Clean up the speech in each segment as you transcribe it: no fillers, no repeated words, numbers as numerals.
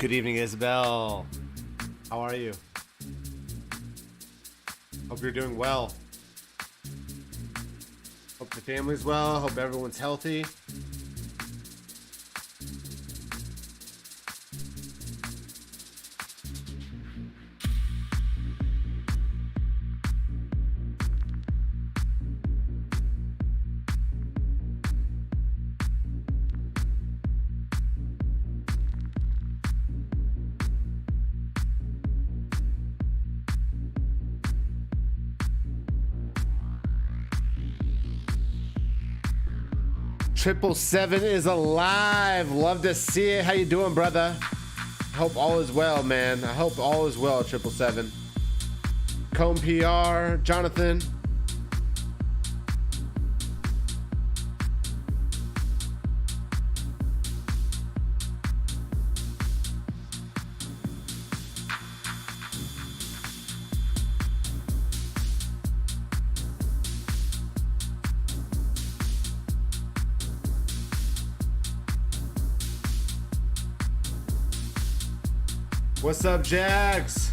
Good evening, Isabel. How are you? Hope you're doing well. Hope the family's well. Hope everyone's healthy. Triple Seven is alive. Love to see it. How you doing, brother? I hope all is well, man. I hope all is well, Triple Seven. Comb PR, Jonathan. What's up, Jax?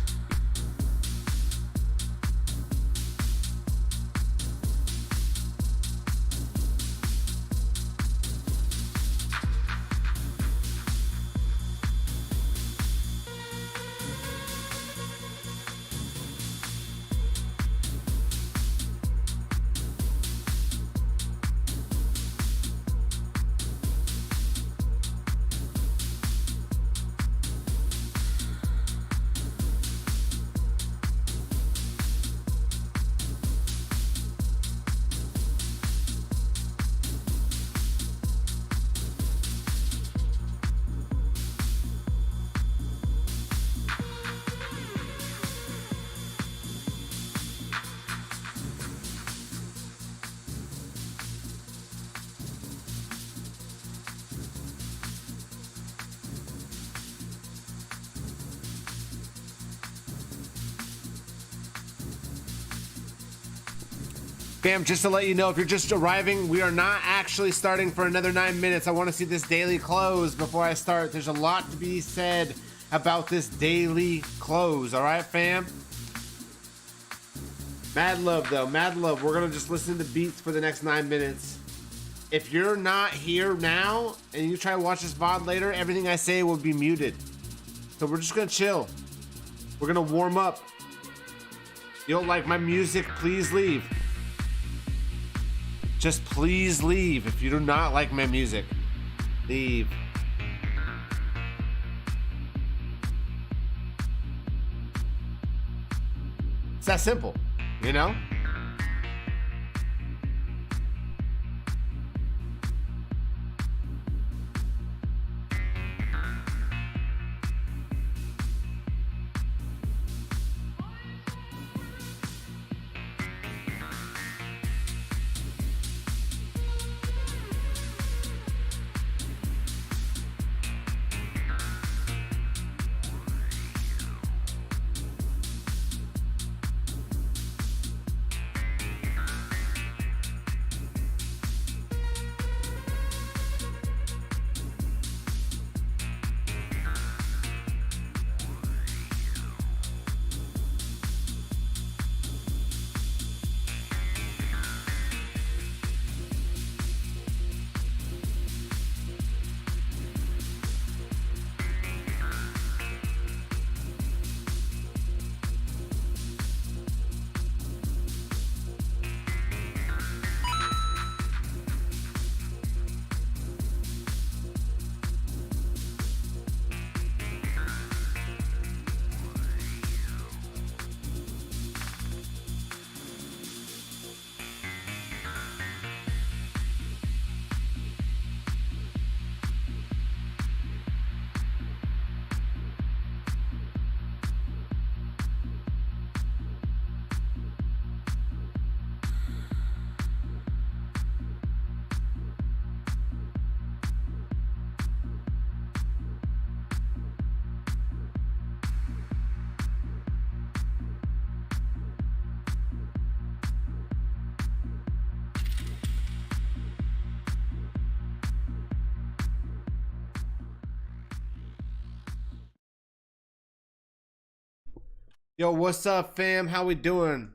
Bam, just to let you know, if you're just arriving, we are not actually starting for another 9 minutes. I want to see this daily close before I start. There's a lot to be said about this daily close. All right, fam? Mad love, though. Mad love. We're going to just listen to beats for the next 9 minutes. If you're not here now and you try to watch this VOD later, everything I say will be muted. So we're just going to chill. We're going to warm up. You don't like my music, please leave. Just please leave if you do not like my music. Leave. It's that simple, you know? Yo, what's up, fam? How we doing?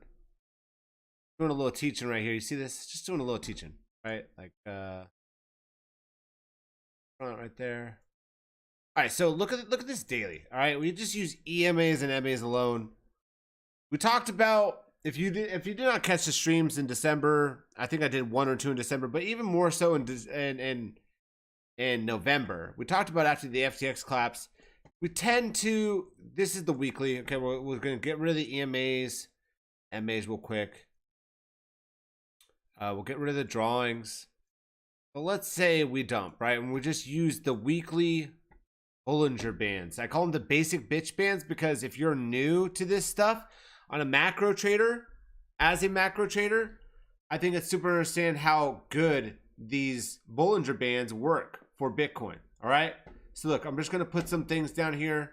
Doing a little teaching right here. You see this? Just doing a little teaching, right? Like, front right there. All right, so look at this daily. All right, we just use EMAs and MAs alone. We talked about if you did not catch the streams in December, I think I did 1 or 2 in December, but even more so in November. We talked about after the FTX collapse. We tend to, this is the weekly. Okay, we're going to get rid of the EMAs, MAs real quick. We'll get rid of the drawings. But let's say we dump, right? And we just use the weekly Bollinger Bands. I call them the basic bitch bands because if you're new to this stuff on a macro trader, as a macro trader, I think it's super understand how good these Bollinger Bands work for Bitcoin. All right. So look, I'm just going to put some things down here.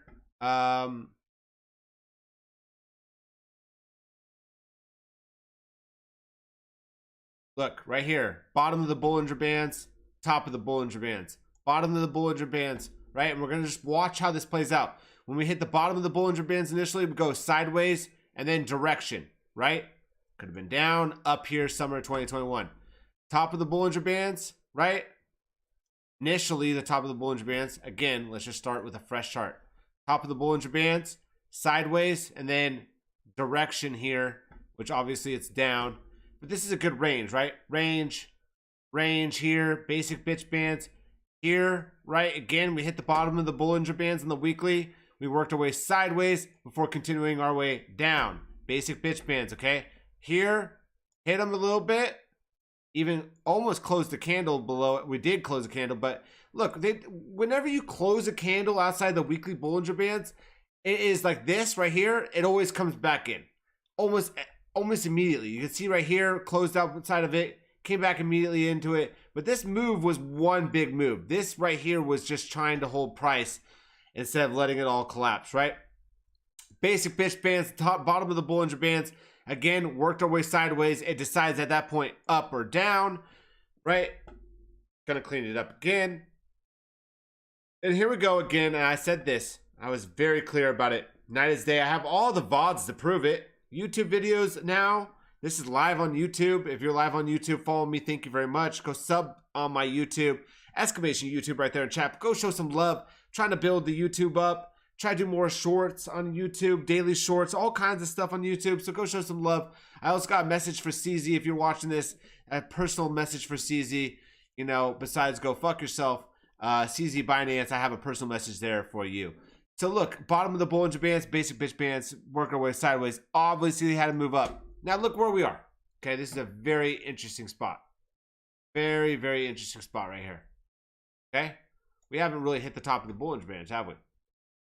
Look, right here, bottom of the Bollinger Bands, top of the Bollinger Bands, bottom of the Bollinger Bands, right? And we're going to just watch how this plays out. When we hit the bottom of the Bollinger Bands initially, we go sideways and then direction, right? Could have been down, up here, summer 2021. Top of the Bollinger Bands, right? Initially, the top of the Bollinger Bands, again, let's just start with a fresh chart. Top of the Bollinger Bands, sideways, and then direction here, which obviously it's down. But this is a good range, right? Range here, basic bitch bands here, right? Again, we hit the bottom of the Bollinger Bands in the weekly. We worked our way sideways before continuing our way down. Basic bitch bands, okay? Here, hit them a little bit. Even almost closed the candle below it. We did close the candle, but look, whenever you close a candle outside the weekly Bollinger Bands, it is like this right here. It always comes back in. Almost immediately. You can see right here, closed outside of it, came back immediately into it. But this move was one big move. This right here was just trying to hold price instead of letting it all collapse, right? Basic bitch bands, top, bottom of the Bollinger Bands. Again, worked our way sideways. It decides at that point up or down, right? Gonna clean it up again. And here we go again. And I said this. I was very clear about it. Night is day. I have all the VODs to prove it. YouTube videos now. This is live on YouTube. If you're live on YouTube, follow me. Thank you very much. Go sub on my YouTube. Exclamation YouTube right there in chat. Go show some love. Trying to build the YouTube up. Try to do more shorts on YouTube, daily shorts, all kinds of stuff on YouTube. So go show some love. I also got a message for CZ. If you're watching this, a personal message for CZ. You know, besides go fuck yourself. CZ Binance, I have a personal message there for you. So look, bottom of the Bollinger Bands, basic bitch bands, work our way sideways. Obviously, they had to move up. Now look where we are. Okay, this is a very interesting spot. Very, very interesting spot right here. Okay? We haven't really hit the top of the Bollinger Bands, have we?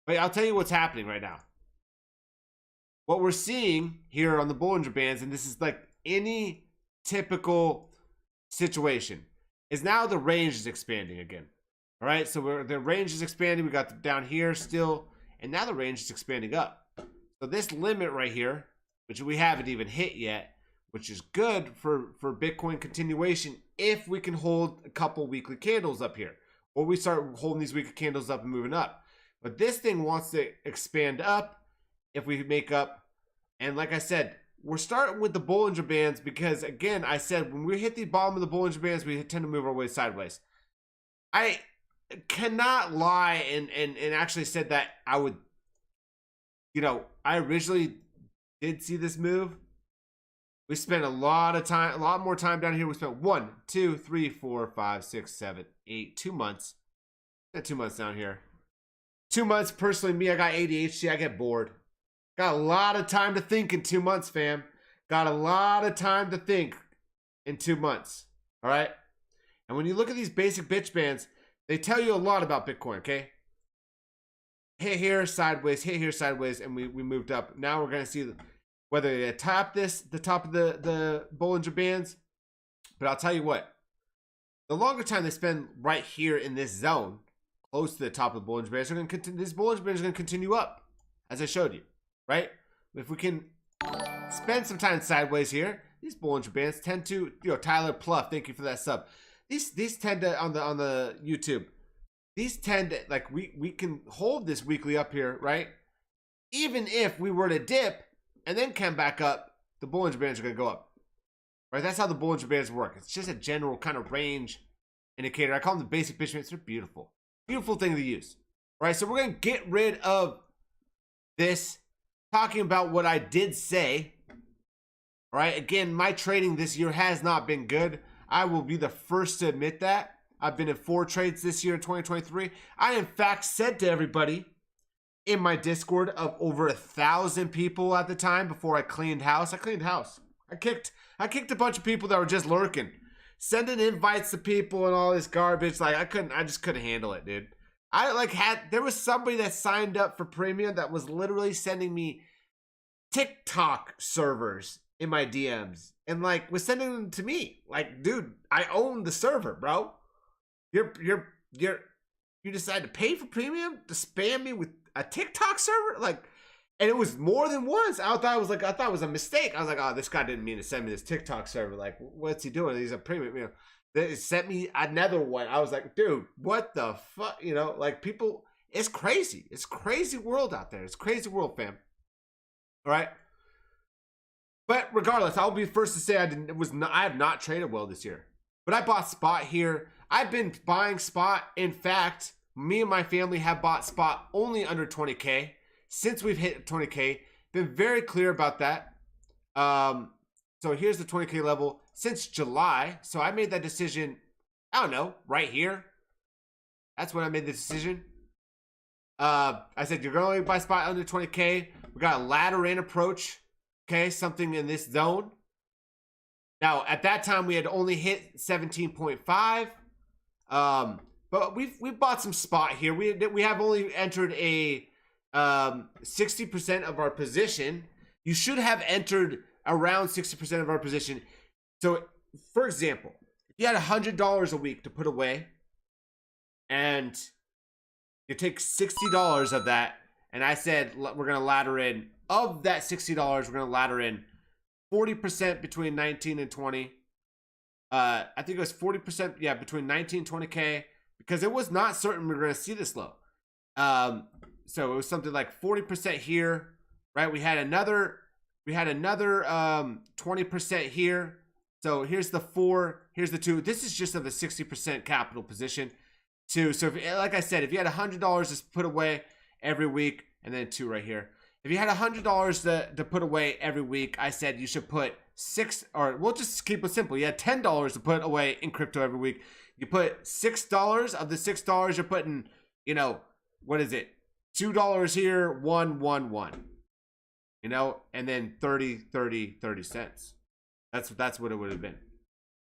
But I'll tell you what's happening right now. What we're seeing here on the Bollinger Bands, and this is like any typical situation, is now the range is expanding again. All right, so the range is expanding. We got down here still, and now the range is expanding up. So this limit right here, which we haven't even hit yet, which is good for Bitcoin continuation if we can hold a couple weekly candles up here, or we start holding these weekly candles up and moving up. But this thing wants to expand up if we make up. And like I said, we're starting with the Bollinger Bands because, again, I said when we hit the bottom of the Bollinger Bands, we tend to move our way sideways. I cannot lie and actually said that I would, you know, I originally did see this move. We spent a lot more time down here. We spent 1, 2, 3, 4, 5, 6, 7, 8, 2 months. Got 2 months down here. 2 months, personally, me, I got ADHD. I get bored. Got a lot of time to think in 2 months, fam. Got a lot of time to think in 2 months. All right? And when you look at these basic bitch bands, they tell you a lot about Bitcoin, okay? Hit here, sideways, hit here, sideways, and we moved up. Now we're going to see whether they tap the top of the Bollinger Bands. But I'll tell you what. The longer time they spend right here in this zone, close to the top of the Bollinger Bands, this Bollinger Band is going to continue up, as I showed you, right? If we can spend some time sideways here, these Bollinger Bands tend to, you know, Tyler Pluff, thank you for that sub. These tend to, on the YouTube, these tend to, like, we can hold this weekly up here, right? even if we were to dip and then come back up, the Bollinger Bands are going to go up. Right? That's how the Bollinger Bands work. It's just a general kind of range indicator. I call them the basic pitch minutes. They're beautiful. Beautiful thing to use. Right? So we're going to get rid of this, talking about what I did say. All right? Again, my trading this year has not been good. I will be the first to admit that. I've been in 4 trades this year in 2023. I, in fact, said to everybody in my Discord of over 1,000 people at the time before I cleaned house. I kicked a bunch of people that were just lurking, sending invites to people and all this garbage. Like I just couldn't handle it, dude. There was somebody that signed up for premium that was literally sending me TikTok servers in my DMs and like was sending them to me. Like, dude, I own the server, bro. You decided to pay for premium to spam me with a TikTok server? Like, and it was more than once. I thought it was a mistake. I was like, oh, this guy didn't mean to send me this TikTok server. Like, what's he doing? He's a premium, you know. They sent me another one. I was like, dude, what the fuck? You know, like people, it's crazy. It's crazy world out there. It's crazy world, fam. All right. But regardless, I'll be first to say I have not traded well this year. But I bought spot here. I've been buying spot. In fact, me and my family have bought spot only under 20K since we've hit 20K. Been very clear about that. So here's the 20K level since July. So I made that decision, I don't know, right here. That's when I made the decision. I said, you're going to buy spot under 20K. We got a ladder in approach. Okay, something in this zone. Now, at that time, we had only hit 17.5. But we've bought some spot here. We have only entered a 60% of our position. You should have entered around 60% of our position. So, for example, if you had $100 a week to put away, and you take $60 of that, and I said we're gonna ladder in of that $60, we're gonna ladder in 40% between 19 and 20. I think it was 40%, yeah, between 19 and 20K, because it was not certain we were going to see this low. So it was something like 40% here, right? We had another 20% here. So here's the 4, here's the 2. This is just of a 60% capital position. 2. So if, like I said, if you had $100 to put away every week, and then 2 right here. If you had $100 to put away every week, I said you should put 6, or we'll just keep it simple. You had $10 to put away in crypto every week. You put $6 of the $6 you're putting, you know, what is it? $2 here, 1, 1, 1. You know, and then 30 cents. That's what it would have been.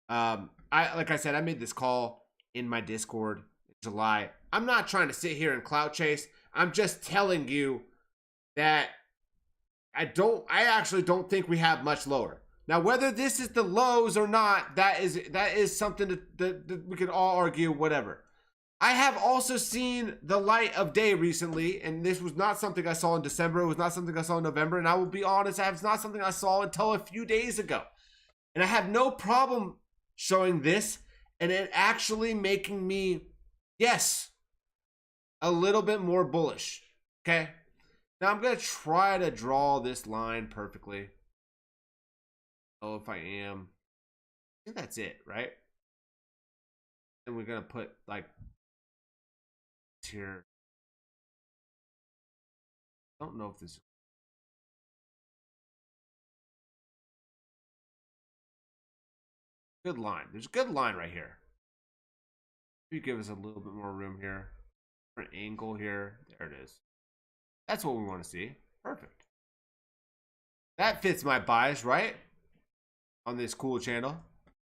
Like I said, I made this call in my Discord in July. I'm not trying to sit here and clout chase. I'm just telling you that I actually don't think we have much lower. Now, whether this is the lows or not, that is something that we could all argue, whatever. I have also seen the light of day recently, and this was not something I saw in December. It was not something I saw in November, and I will be honest, it's not something I saw until a few days ago. And I have no problem showing this, and it actually making me, yes, a little bit more bullish, okay? Now, I'm going to try to draw this line perfectly. Oh, if I am. I think that's it, right? And we're going to put, like, here. I don't know if this... Good line. There's a good line right here. Maybe give us a little bit more room here. An angle here. There it is. That's what we want to see. Perfect. That fits my bias, right? On this cool channel.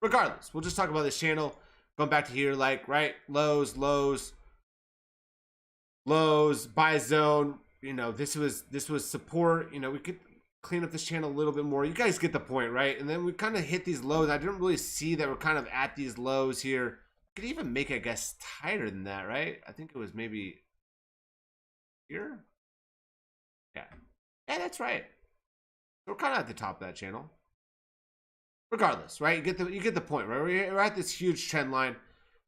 Regardless, we'll just talk about this channel. Going back to here, like, right? Lows, buy zone. You know, this was support. You know, we could clean up this channel a little bit more. You guys get the point, right? And then we kind of hit these lows. I didn't really see that we're kind of at these lows here. Could even make, I guess, tighter than that, right? I think it was maybe here. Yeah, that's right. We're kind of at the top of that channel. Regardless, right? You get the point, right? We're at this huge trend line.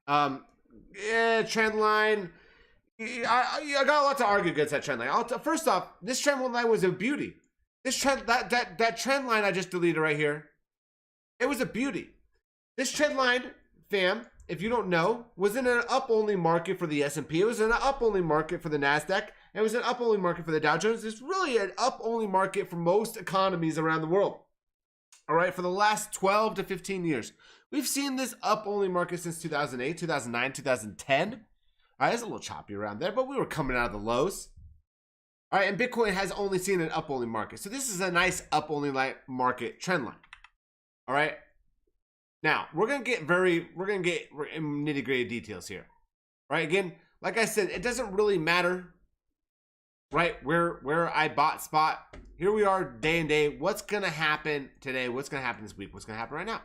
Yeah, trend line. I got a lot to argue against that trend line. First off, this trend line was a beauty. This trend, that trend line I just deleted right here, it was a beauty. This trend line, fam, if you don't know, was in an up-only market for the S&P. It was in an up-only market for the NASDAQ. It was an up-only market for the Dow Jones. It's really an up-only market for most economies around the world. All right, for the last 12 to 15 years. We've seen this up-only market since 2008, 2009, 2010. All right, it's a little choppy around there, but we were coming out of the lows. All right, and Bitcoin has only seen an up-only market. So this is a nice up-only market trend line. All right. Now, we're going to get nitty-gritty details here. Right? Again, like I said, it doesn't really matter, right, where I bought spot. Here we are day and day. What's going to happen today? What's going to happen this week? What's going to happen right now?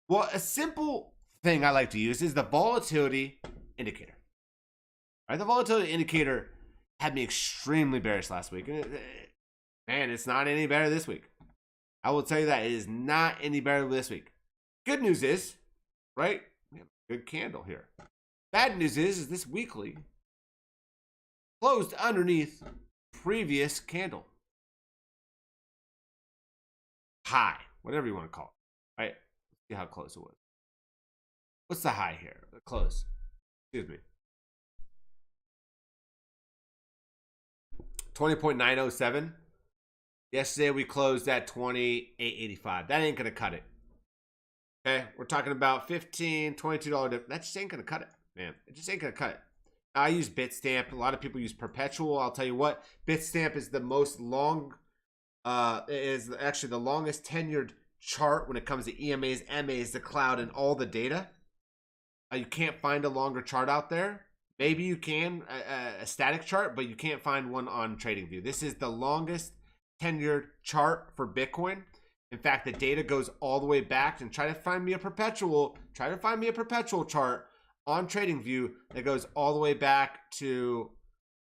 Well, a simple thing I like to use is the volatility indicator. All right, the volatility indicator had me extremely bearish last week. And man, it's not any better this week. I will tell you that it is not any better this week. Good news is, right? We have a good candle here. Bad news is this weekly closed underneath previous candle. High, whatever you want to call it. Right? Let's see how close it was. What's the high here? The close. Excuse me. 20.907. Yesterday we closed at 28.85. That ain't gonna cut it. Okay, we're talking about $15, $22 difference. That just ain't gonna cut it, man. It just ain't gonna cut it. I use Bitstamp. A lot of people use Perpetual. I'll tell you what, Bitstamp is the most long, is actually the longest tenured chart when it comes to EMAs, MAs, the cloud, and all the data. You can't find a longer chart out there. Maybe you can, a static chart, but you can't find one on TradingView. This is the longest tenured chart for Bitcoin. In fact, the data goes all the way back, and try to find me a perpetual chart on TradingView that goes all the way back to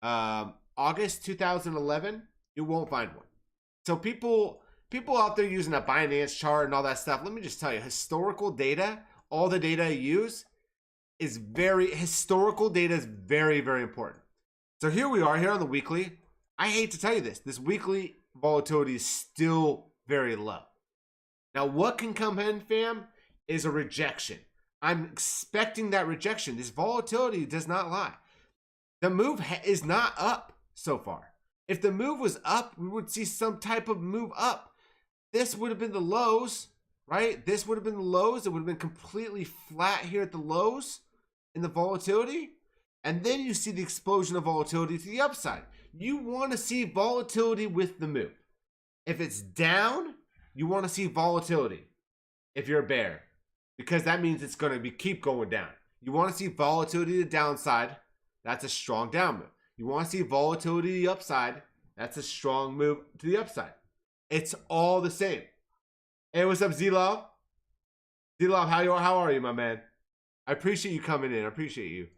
August 2011. You won't find one. So people out there using a Binance chart and all that stuff, let me just tell you, historical data, all the data I use is historical data is very, very important. So here we are here on the weekly. I hate to tell you this weekly volatility is still very low. Now, what can come in, fam, is a rejection. I'm expecting that rejection. This volatility does not lie. The move is not up so far. If the move was up, we would see some type of move up. This would have been the lows, right? This would have been the lows. It would have been completely flat here at the lows in the volatility. And then you see the explosion of volatility to the upside. You want to see volatility with the move. If it's down, you want to see volatility if you're a bear, because that means it's going to keep going down. You want to see volatility to the downside. That's a strong down move. You want to see volatility to the upside. That's a strong move to the upside. It's all the same. Hey, what's up, Z-Love? Z-Love, how are you, my man? I appreciate you coming in. I appreciate you.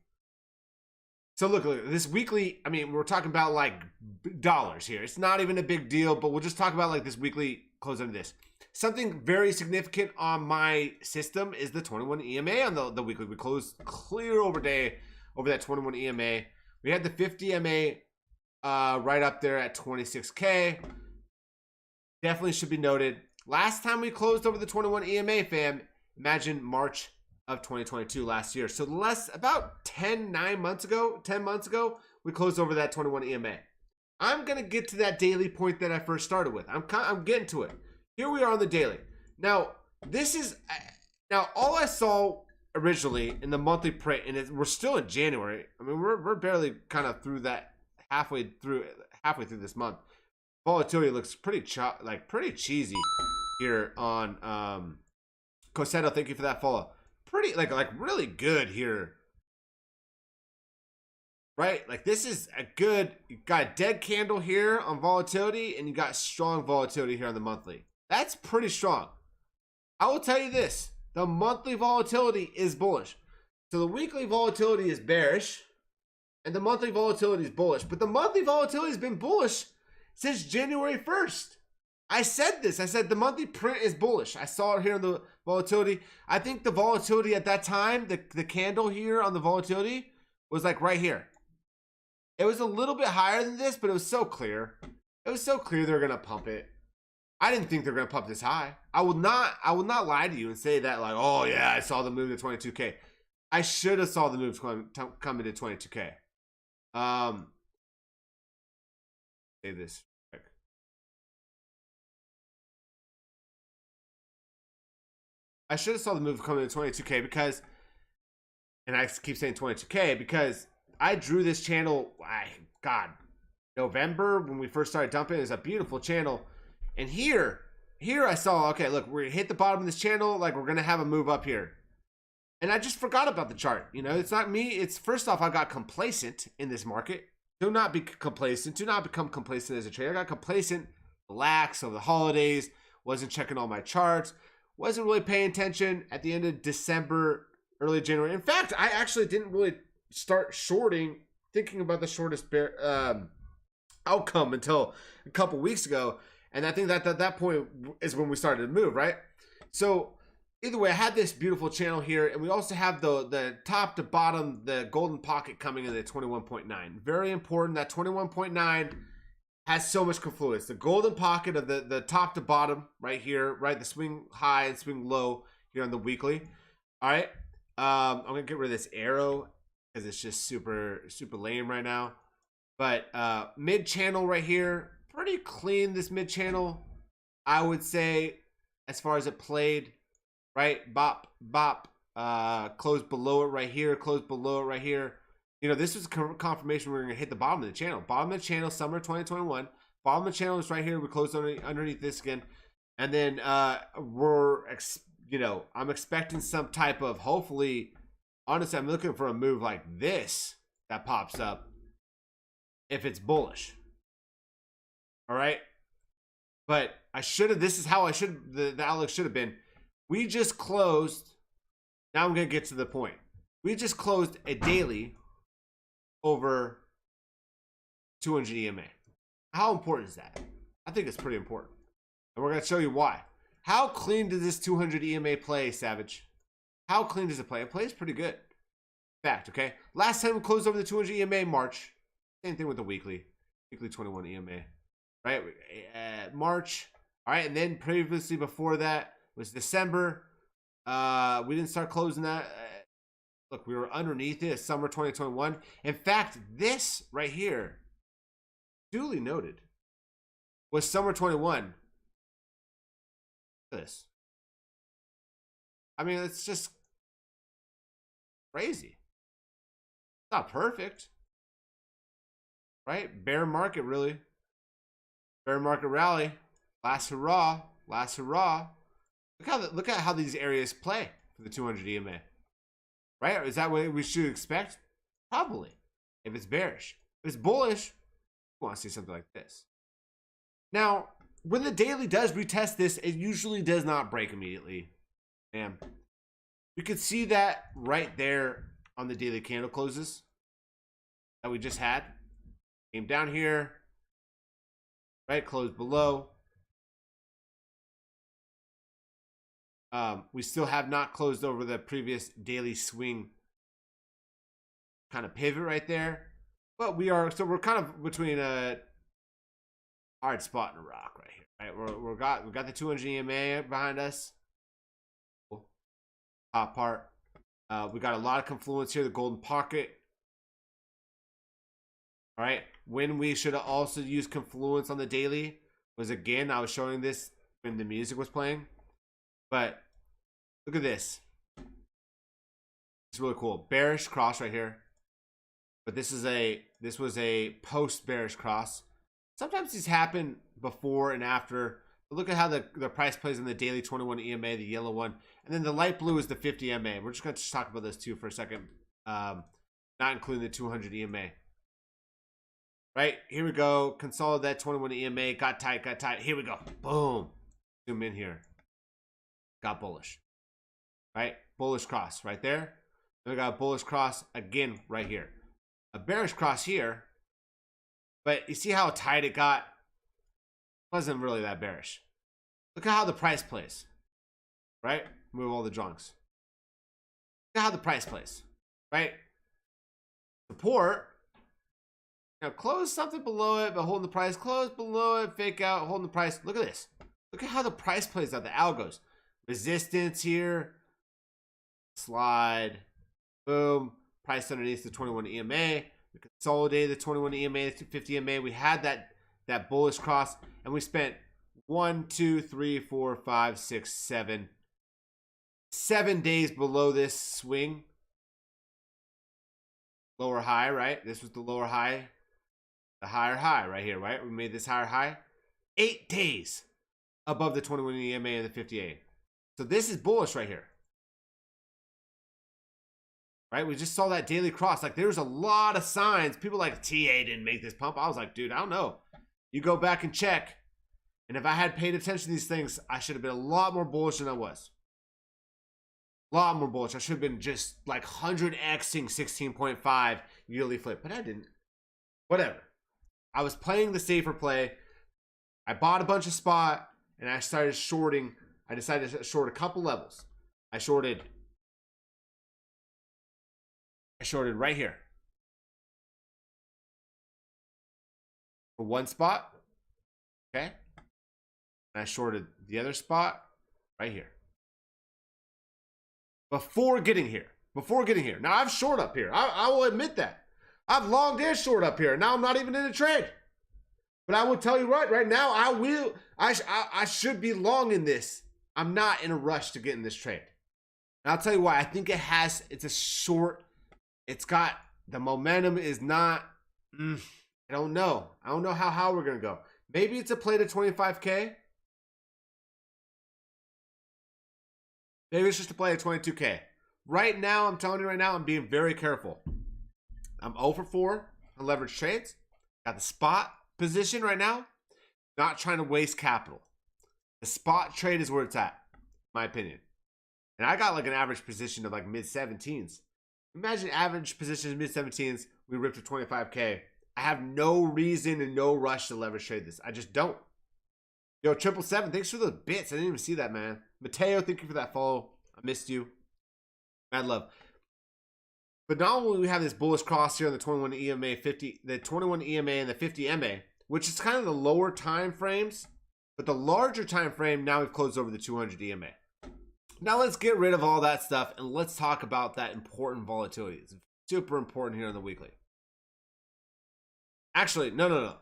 So look, this weekly, I mean, we're talking about like dollars here. It's not even a big deal, but we'll just talk about like this weekly close under this. Something very significant on my system is the 21 EMA on the weekly. We closed clear over that 21 EMA. We had the 50 MA right up there at 26K. Definitely should be noted. Last time we closed over the 21 EMA, fam, imagine March of 2022 last year. So about 10 months ago, we closed over that 21 EMA. I'm going to get to that daily point that I first started with. I'm getting to it. Here we are on the daily. Now, all I saw originally in the monthly print, and we're still in January. I mean, we're barely kind of through that halfway through this month. Volatility looks pretty cheesy here on Cosetto. Thank you for that follow. Pretty like really good here, right? Like this is a good. You got a dead candle here on volatility, and you got strong volatility here on the monthly. That's pretty strong. I will tell you this: the monthly volatility is bullish. So the weekly volatility is bearish, and the monthly volatility is bullish. But the monthly volatility has been bullish since January 1st. I said this. I said the monthly print is bullish. I saw it here in the volatility. I think the volatility at that time, the candle here on the volatility was like right here. It was a little bit higher than this, but it was so clear. It was so clear they're gonna pump it. I didn't think they're gonna pump this high. I will not lie to you and say that like, oh yeah, I saw the move to 22K. I should have saw the moves come into 22K. Say this quick. I should have saw the move come into 22K because, and I keep saying 22K because I drew this channel, God, November when we first started dumping. It's a beautiful channel. And here I saw, okay, look, we hit the bottom of this channel, like we're gonna have a move up here. And I just forgot about the chart. You know, it's not me. It's first off, I got complacent in this market. Do not be complacent. Do not become complacent as a trader. I got complacent, relaxed over the holidays, wasn't checking all my charts, wasn't really paying attention at the end of December, early January. In fact, I actually didn't really start shorting, thinking about the shortest outcome until a couple weeks ago. And I think that at that point is when we started to move, right? So either way, I had this beautiful channel here, and we also have the top to bottom, the golden pocket coming in at 21.9. Very important. That 21.9 has so much confluence. The golden pocket of the top to bottom right here, right? The swing high and swing low here on the weekly. All right. I'm going to get rid of this arrow because it's just super lame right now. But mid channel right here, pretty clean, this mid channel, I would say, as far as it played, right? Bop, close below it right here, close below it right here. You know, this was confirmation we're going to hit the bottom of the channel. Bottom of the channel, summer 2021. Bottom of the channel is right here. We closed underneath this again. And then I'm expecting some type of, hopefully, honestly, I'm looking for a move like this that pops up if it's bullish. All right. But this is how the outlook should have been. We just closed. Now I'm going to get to the point. We just closed a daily over 200 EMA. How important is that? I think it's pretty important. And we're going to show you why. How clean does this 200 EMA play, Savage? How clean does it play? It plays pretty good. Fact, okay? Last time we closed over the 200 EMA, March. Same thing with the weekly. Weekly 21 EMA. Right? March. All right, and then previously before that was December. We didn't start closing that. Look, we were underneath it, summer 2021. In fact, this right here, duly noted, was summer 21. Look at this. I mean, it's just crazy. It's not perfect. Right? Bear market, really. Bear market rally. Last hurrah. Last hurrah. Look at how these areas play for the 200 EMA. Right? Is that what we should expect? Probably. If it's bearish. If it's bullish, we want to see something like this. Now, when the daily does retest this, it usually does not break immediately. And you can see that right there on the daily candle closes that we just had. Came down here. Right? Closed below. We still have not closed over the previous daily swing kind of pivot right there. But we're kind of between a hard spot and a rock right here. Right? We got the 200 EMA behind us. Top part. We got a lot of confluence here, the golden pocket. All right. When we should have also used confluence on the daily was, again, I was showing this when the music was playing. But look at this. It's really cool. Bearish cross right here. But this was a post bearish cross. Sometimes these happen before and after. But look at how the price plays in the daily 21 EMA, the yellow one. And then the light blue is the 50 EMA. We're just going to talk about this too for a second. Not including the 200 EMA. Right? Here we go. Consolidate that 21 EMA. Got tight, got tight. Here we go. Boom. Zoom in here. Got bullish. Right? Bullish cross right there. Then we got a bullish cross again right here. A bearish cross here. But you see how tight it got? Wasn't really that bearish. Look at how the price plays. Right? Move all the drawings. Look at how the price plays. Right? Support. Now close something below it, but holding the price. Close below it, fake out, holding the price. Look at this. Look at how the price plays out. The algos. Resistance here. Slide. Boom. Price underneath the 21 EMA. We consolidated the 21 EMA, the 50 EMA. We had that bullish cross, and we spent 1, 2, 3, 4, 5, 6, 7 days below this swing. Lower high, right? This was the lower high. The higher high right here, right? We made this higher high. 8 days above the 21 EMA and the 50A. So this is bullish right here. Right? We just saw that daily cross. Like, there's a lot of signs. People like, TA didn't make this pump. I was like, dude, I don't know. You go back and check. And if I had paid attention to these things, I should have been a lot more bullish than I was. A lot more bullish. I should have been just like 100xing 16.5 yearly flip. But I didn't. Whatever. I was playing the safer play. I bought a bunch of spot. And I started shorting. I decided to short a couple levels. I shorted right here. For one spot. Okay. And I shorted the other spot right here. Before getting here. Now I've short up here. I will admit that. I've longed and short up here. Now I'm not even in a trade. But I will tell you right now, I should be long in this. I'm not in a rush to get in this trade. And I'll tell you why. I think it's a short. It's got, the momentum is not, I don't know. I don't know how we're going to go. Maybe it's a play to 25K. Maybe it's just a play at 22K. Right now, I'm telling you right now, I'm being very careful. I'm 0 for 4 on leverage trades. Got the spot position right now. Not trying to waste capital. The spot trade is where it's at, in my opinion. And I got like an average position of like mid-17s. Imagine average position is mid-17s. We ripped to 25K. I have no reason and no rush to leverage trade this. I just don't. Yo, 777, thanks for the bits. I didn't even see that, man. Mateo, thank you for that follow. I missed you. Mad love. But not only do we have this bullish cross here on the 21 EMA 50, the 21 EMA and the 50 MA, which is kind of the lower time frames, but the larger time frame, now we've closed over the 200 EMA. Now let's get rid of all that stuff and let's talk about that important volatility. It's super important here on the weekly. Actually, no.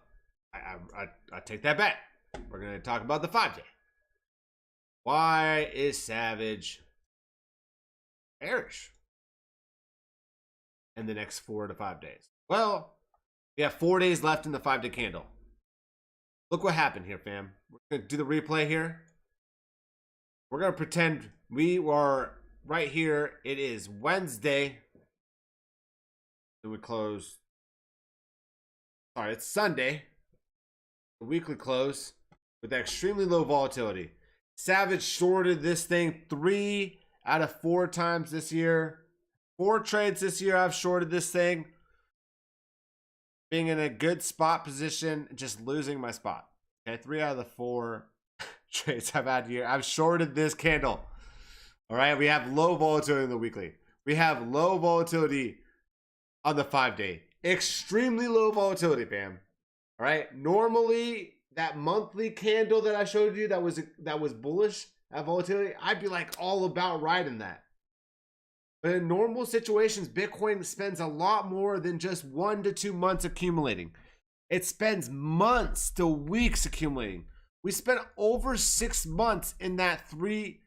I take that back. We're going to talk about the 5-day. Why is Savage bearish in the next 4 to 5 days? Well, we have 4 days left in the 5-day candle. Look what happened here, fam. We're going to do the replay here. We're going to pretend we are right here. It is Wednesday. Then we close. Sorry, it's Sunday. The weekly close with extremely low volatility. Savage shorted this thing 3 out of 4 times this year. 4 trades this year I've shorted this thing. Being in a good spot position, just losing my spot. Okay, 3 out of the 4 trades I've had here. I've shorted this candle. All right, we have low volatility in the weekly. We have low volatility on the 5-day. Extremely low volatility, fam. All right, normally that monthly candle that I showed you that was bullish at volatility, I'd be like all about riding that. But in normal situations, Bitcoin spends a lot more than just 1 to 2 months accumulating. It spends months to weeks accumulating. We spent over 6 months in that the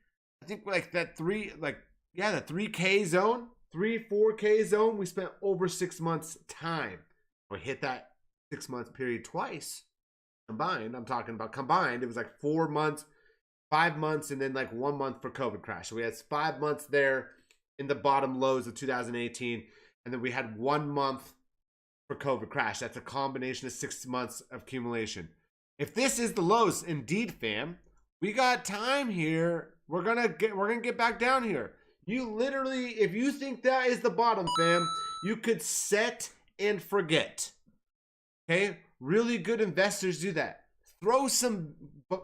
3K zone, 4K zone. We spent over 6 months time. We hit that 6 month period twice combined. I'm talking about combined. It was like 4 months, 5 months, and then like 1 month for COVID crash. So we had 5 months there in the bottom lows of 2018, and then we had 1 month for COVID crash. That's a combination of 6 months of accumulation. If this is the lows, indeed, fam, we got time here. We're gonna get back down here. You literally, if you think that is the bottom, fam, you could set and forget. Okay, really good investors do that. Throw some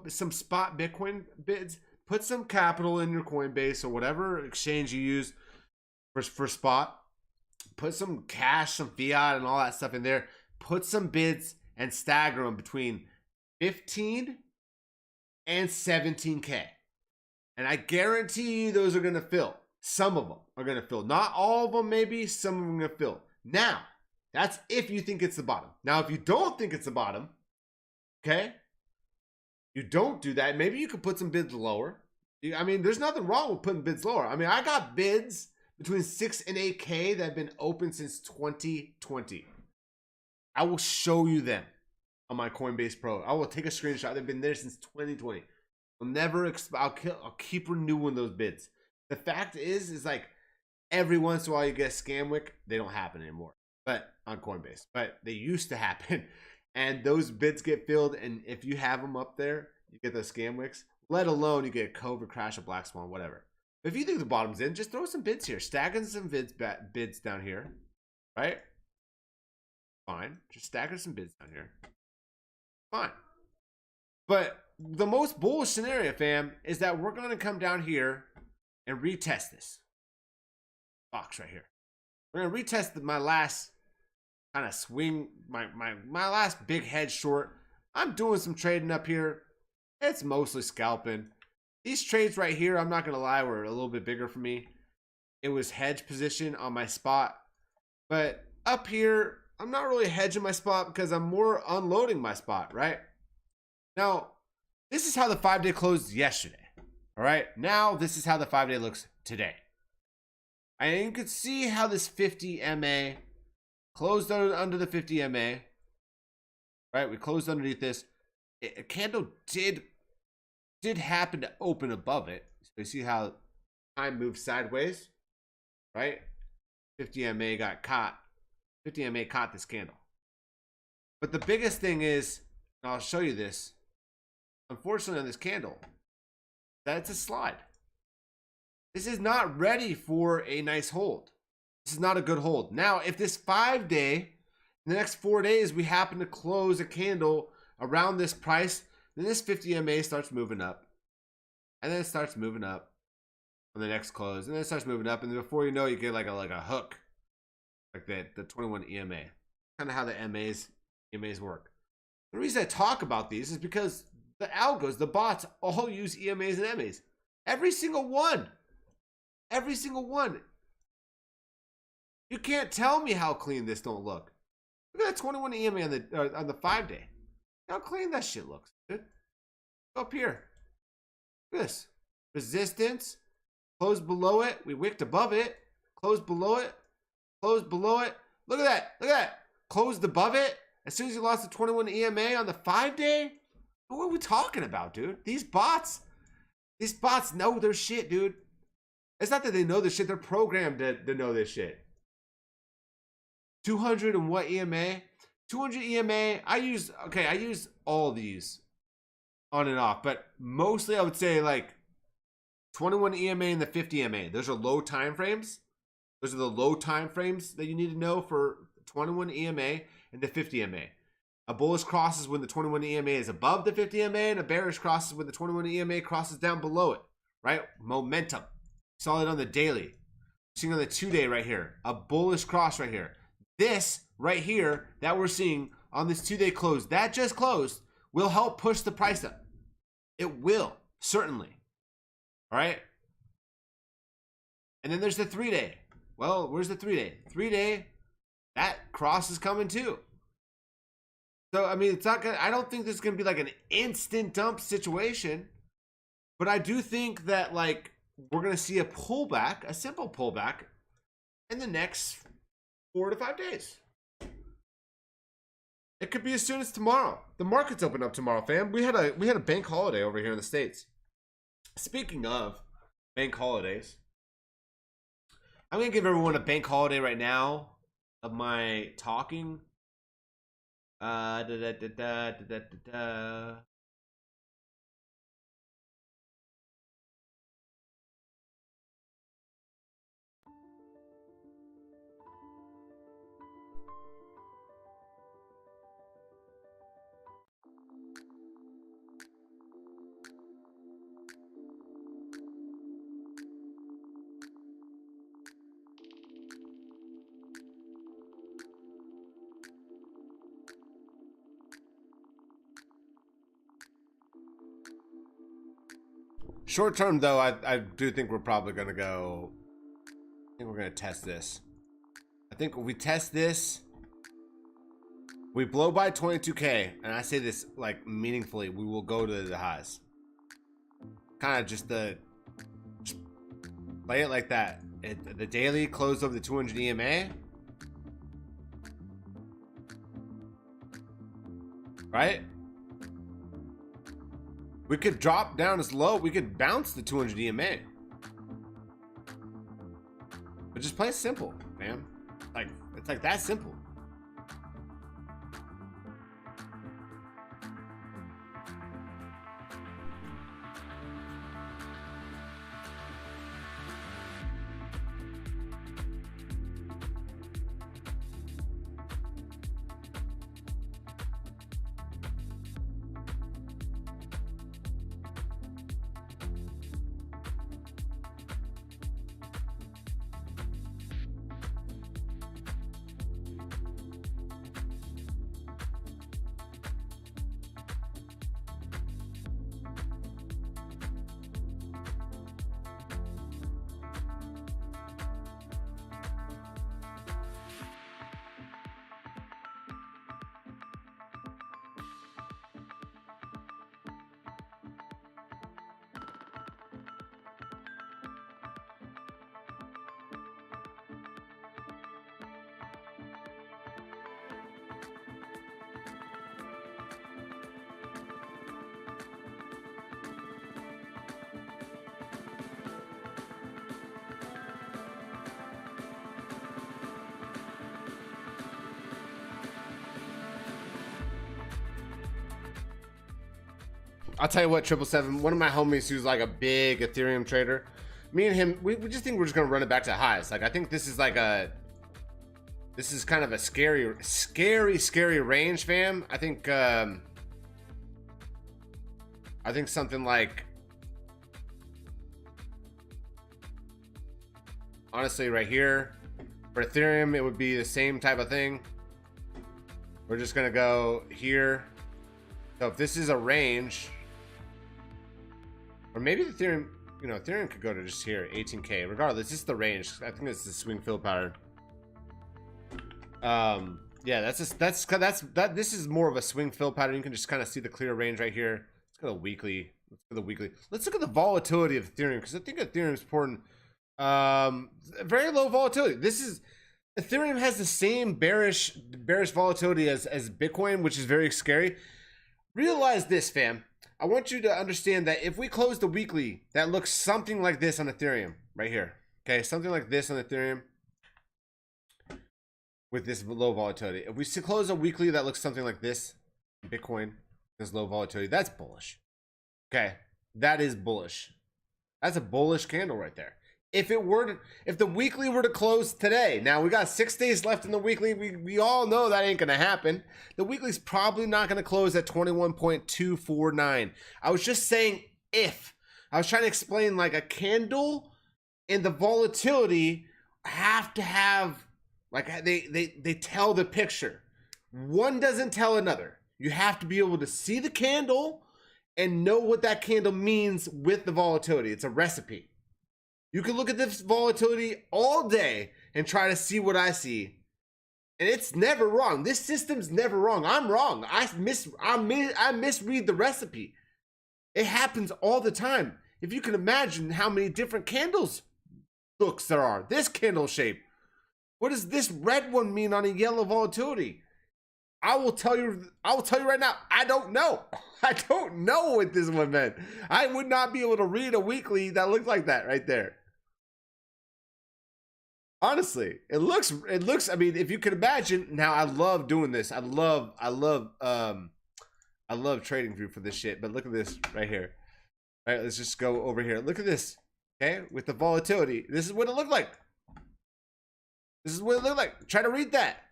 spot Bitcoin bids. Put some capital in your Coinbase or whatever exchange you use for spot. Put some cash, some fiat, and all that stuff in there. put some bids and stagger them between 15 and 17K. And I guarantee you those are going to fill. Some of them are going to fill. Not all of them, maybe. Some of them are going to fill. Now, that's if you think it's the bottom. Now, if you don't think it's the bottom, okay, you don't do that. Maybe you could put some bids lower. I mean, there's nothing wrong with putting bids lower. I mean, I got bids between 6 and 8K that have been open since 2020. I will show you them on my Coinbase Pro. I will take a screenshot. They've been there since 2020. I'll keep renewing those bids. The fact is like every once in a while you get a scam wick. They don't happen anymore, but on Coinbase. But they used to happen, and those bids get filled. And if you have them up there, you get those scam wicks. Let alone you get a COVID crash, a black swan, whatever. But if you think the bottom's in, just throw some bids here. Stacking some bids down here, right? Fine. Just stagger some bids down here. Fine. But the most bullish scenario, fam, is that we're going to come down here and retest this box right here. We're going to retest my last kind of swing, my last big head short. I'm doing some trading up here. It's mostly scalping. These trades right here, I'm not going to lie, were a little bit bigger for me. It was hedge position on my spot. But up here, I'm not really hedging my spot because I'm more unloading my spot, right? Now, this is how the 5-day closed yesterday. All right. Now, this is how the 5-day looks today. And you can see how this 50 MA closed under the 50 MA. Right. We closed underneath this. A candle did happen to open above it. So you see how time moved sideways. Right. 50 MA got caught. 50 MA caught this candle. But the biggest thing is, and I'll show you this, unfortunately on this candle, that it's a slide. This is not ready for a nice hold. This is not a good hold. Now, if this 5-day, in the next 4 days, we happen to close a candle around this price, then this 50 MA starts moving up. And then it starts moving up on the next close. And then it starts moving up. And then before you know it, you get like a hook. Like the 21 EMA. Kind of how the EMAs work. The reason I talk about these is because the algos, the bots, all use EMAs and MAs. Every single one. Every single one. You can't tell me how clean this don't look. Look at that 21 EMA on the 5-day. How clean that shit looks, dude. Up here. Look at this. Resistance. Closed below it. We wicked above it. Closed below it. Closed below it. Look at that. Look at that. Closed above it. As soon as you lost the 21 EMA on the 5-day. What are we talking about, dude? These bots know their shit, dude. It's not that they know this shit. They're programmed to know this shit. 200 and what EMA? 200 EMA. I use all these on and off, but mostly I would say like 21 EMA and the 50 EMA. Those are low time frames. Those are the low time frames that you need to know for 21 EMA and the 50 EMA. A bullish cross is when the 21 EMA is above the 50 EMA, and a bearish cross is when the 21 EMA crosses down below it, right? Momentum. Saw it on the daily. Seeing on the 2-day right here. A bullish cross right here. This right here that we're seeing on this 2-day close, that just closed, will help push the price up. It will, certainly. All right? And then there's the 3-day. Well, where's the 3-day? 3-day, that cross is coming too. So, I mean, it's not gonna, I don't think this is going to be like an instant dump situation. But I do think that, like, we're going to see a pullback, a simple pullback, in the next 4 to 5 days. It could be as soon as tomorrow. The market's open up tomorrow, fam. We had a bank holiday over here in the States. Speaking of bank holidays, I'm going to give everyone a bank holiday right now of my talking. Short term though, I do think we're probably gonna go. I think we're gonna test this. I think if we test this, we blow by 22K, and I say this like meaningfully, we will go to the highs. Kind of just play it like that. The daily closed over the 200 EMA. Right? We could drop down as low. We could bounce the 200 EMA. But just play it simple, man. Like, it's like that simple. I'll tell you what, 777, one of my homies who's like a big Ethereum trader, me and him, we just think we're just gonna run it back to highs. Like, I think this is like this is kind of a scary range, fam. I think something like, honestly, right here, for Ethereum, it would be the same type of thing. We're just gonna go here. So if this is a range, or maybe the Ethereum, you know, Ethereum could go to just here, 18K. Regardless, this is the range. I think it's the swing fill pattern. Yeah, this is more of a swing fill pattern. You can just kind of see the clear range right here. Let's go to the weekly. Let's look at the volatility of Ethereum, because I think Ethereum is important. Very low volatility. Ethereum has the same bearish volatility as Bitcoin, which is very scary. Realize this, fam. I want you to understand that if we close the weekly, that looks something like this on Ethereum, right here. Okay, something like this on Ethereum with this low volatility. If we close a weekly that looks something like this, Bitcoin, this low volatility, that's bullish. Okay, that is bullish. That's a bullish candle right there. If the weekly were to close today, now we got 6 days left in the weekly. We all know that ain't gonna happen. The weekly's probably not gonna close at 21.249. I was just saying if. I was trying to explain, like, a candle and the volatility have to have, like, they tell the picture. One doesn't tell another. You have to be able to see the candle and know what that candle means with the volatility. It's a recipe. You can look at this volatility all day and try to see what I see. And it's never wrong. This system's never wrong. I'm wrong. I misread the recipe. It happens all the time. If you can imagine how many different candles looks there are. This candle shape. What does this red one mean on a yellow volatility? I will tell you right now, I don't know. I don't know what this one meant. I would not be able to read a weekly that looked like that right there. Honestly, it looks, I mean, if you could imagine, now I love doing this. I love trading view for this shit, but look at this right here. All right, let's just go over here. Look at this, okay? With the volatility, this is what it looked like. This is what it looked like. Try to read that.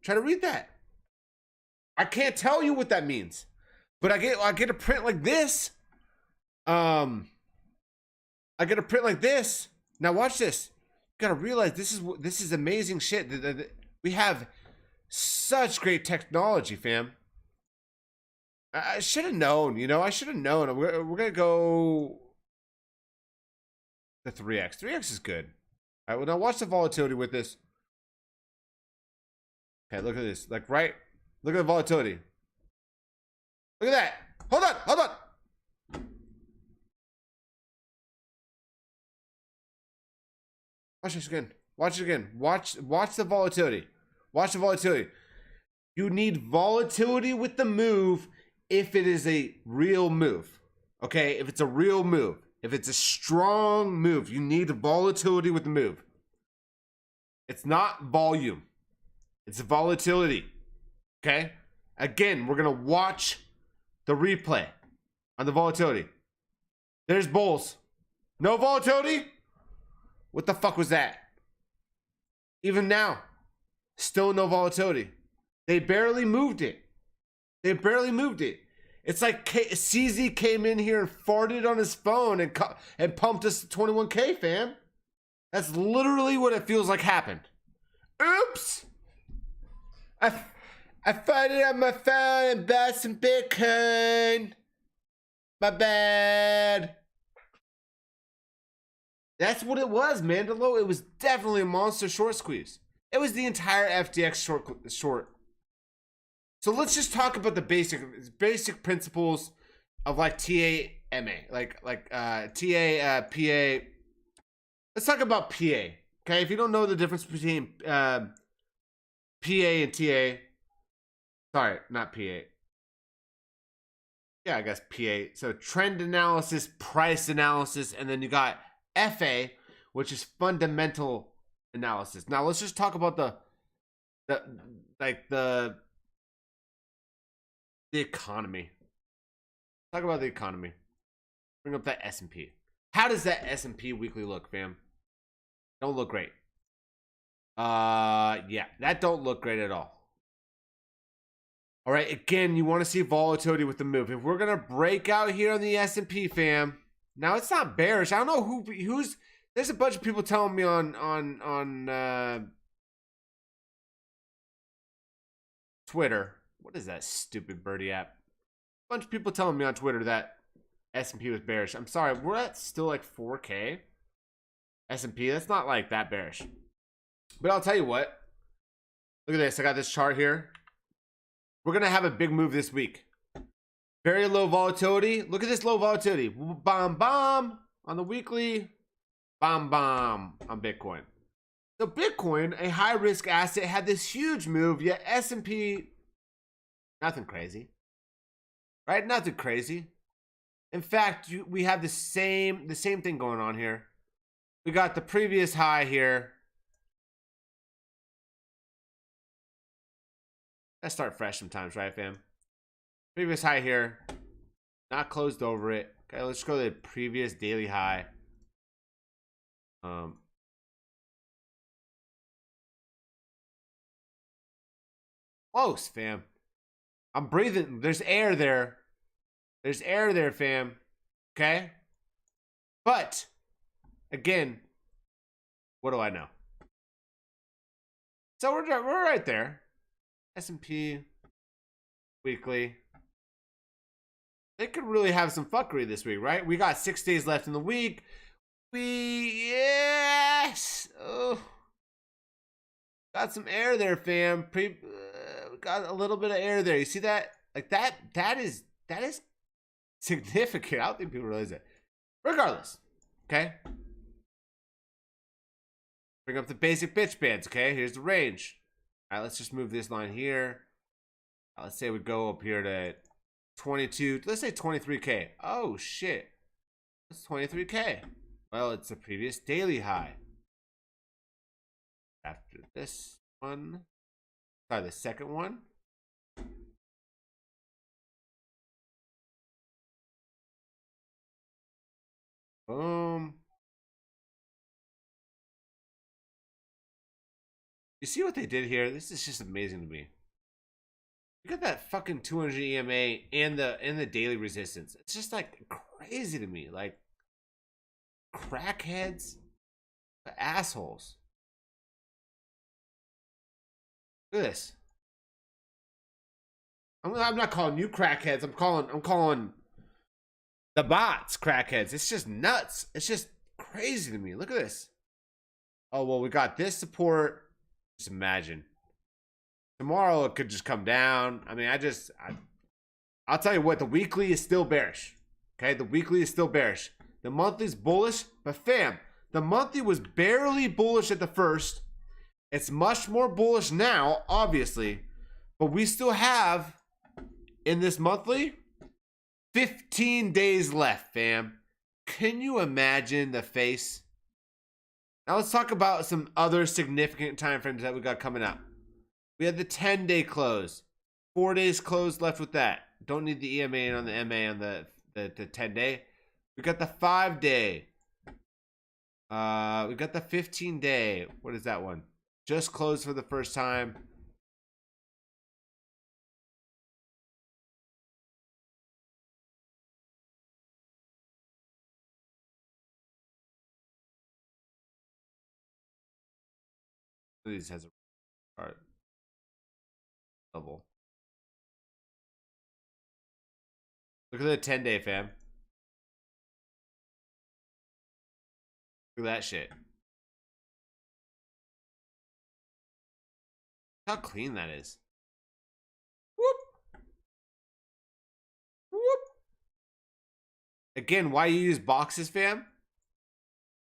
Try to read that. I can't tell you what that means, but I get a print like this. I get a print like this. Now watch this. You gotta realize this is amazing shit. We have such great technology, fam. I should have known, you know. I should have known. We're gonna go The 3x. 3x is good. All right, well, now watch the volatility with this. Okay, look at this. Like, right? Look at the volatility. Look at that. Hold on. Hold on. Watch this again. Watch it again. Watch the volatility. Watch the volatility. You need volatility with the move if it is a real move. Okay? If it's a real move. If it's a strong move, you need volatility with the move. It's not volume. It's volatility. Okay? Again, we're going to watch the replay on the volatility. There's bulls. No volatility? What the fuck was that? Even now, still no volatility. They barely moved it. They barely moved it. It's like CZ came in here and farted on his phone and pumped us to 21K, fam. That's literally what it feels like happened. Oops! I farted on my phone and bought some Bitcoin. My bad. That's what it was, Mandalo. It was definitely a monster short squeeze. It was the entire FTX short. So let's just talk about the basic principles of like TAMA, like PA. Let's talk about PA. Okay, if you don't know the difference between PA and TA, sorry, not PA. Yeah, I guess PA. So trend analysis, price analysis, and then you got FA, which is fundamental analysis. Now let's just talk about the economy. Talk about the economy. Bring up that S&P. How does that S&P weekly look, fam? Don't look great. Yeah, that don't look great at all. All right, again, you want to see volatility with the move. If we're gonna break out here on the S&P, fam. Now it's not bearish. I don't know who's. There's a bunch of people telling me on Twitter. What is that stupid birdie app? A bunch of people telling me on Twitter that S&P was bearish. I'm sorry, we're at still like 4K. S&P, that's not like that bearish. But I'll tell you what. Look at this. I got this chart here. We're going to have a big move this week. Very low volatility. Look at this low volatility. Bomb, bomb on the weekly. Bomb, bomb on Bitcoin. So Bitcoin, a high-risk asset, had this huge move, yet S&P, nothing crazy. Right? Nothing crazy. In fact, we have the same thing going on here. We got the previous high here. Let's start fresh sometimes, right, fam? Previous high here. Not closed over it. Okay, let's go to the previous daily high. Close, fam. I'm breathing. There's air there. There's air there, fam. Okay? But, again, what do I know? So we're right there. S&P weekly. They could really have some fuckery this week, right? We got 6 days left in the week. Yes. Oh. Got some air there, fam. Got a little bit of air there. You see that? Like that is significant. I don't think people realize that. Regardless, okay? Bring up the basic bitch bands, okay? Here's the range. All right, let's just move this line here. Let's say we go up here to 22. Let's say 23K. Oh, shit. That's 23K. Well, it's the previous daily high. After this one. Sorry, the second one. Boom. You see what they did here? This is just amazing to me. Look at that fucking 200 EMA and the daily resistance. It's just like crazy to me. Like crackheads, assholes. Look at this. I'm not calling you crackheads. I'm calling the bots crackheads. It's just nuts. It's just crazy to me. Look at this. Oh, well, we got this support. Just imagine. Tomorrow it could just come down. I mean, I'll tell you what, the weekly is still bearish. Okay, the weekly is still bearish. The monthly's bullish, but fam, the monthly was barely bullish at the first. It's much more bullish now, obviously, but we still have, in this monthly, 15 days left, fam. Can you imagine the face? Now let's talk about some other significant time frames that we got coming up. We had the 10-day close. 4 days closed left with that. Don't need the EMA on the MA on the 10-day. We got the 5-day. We got the 15-day. What is that one? Just closed for the first time. These has a chart level. Look at the 10-day, fam. Look at that shit. How clean that is. Whoop. Whoop. Again, why you use boxes, fam?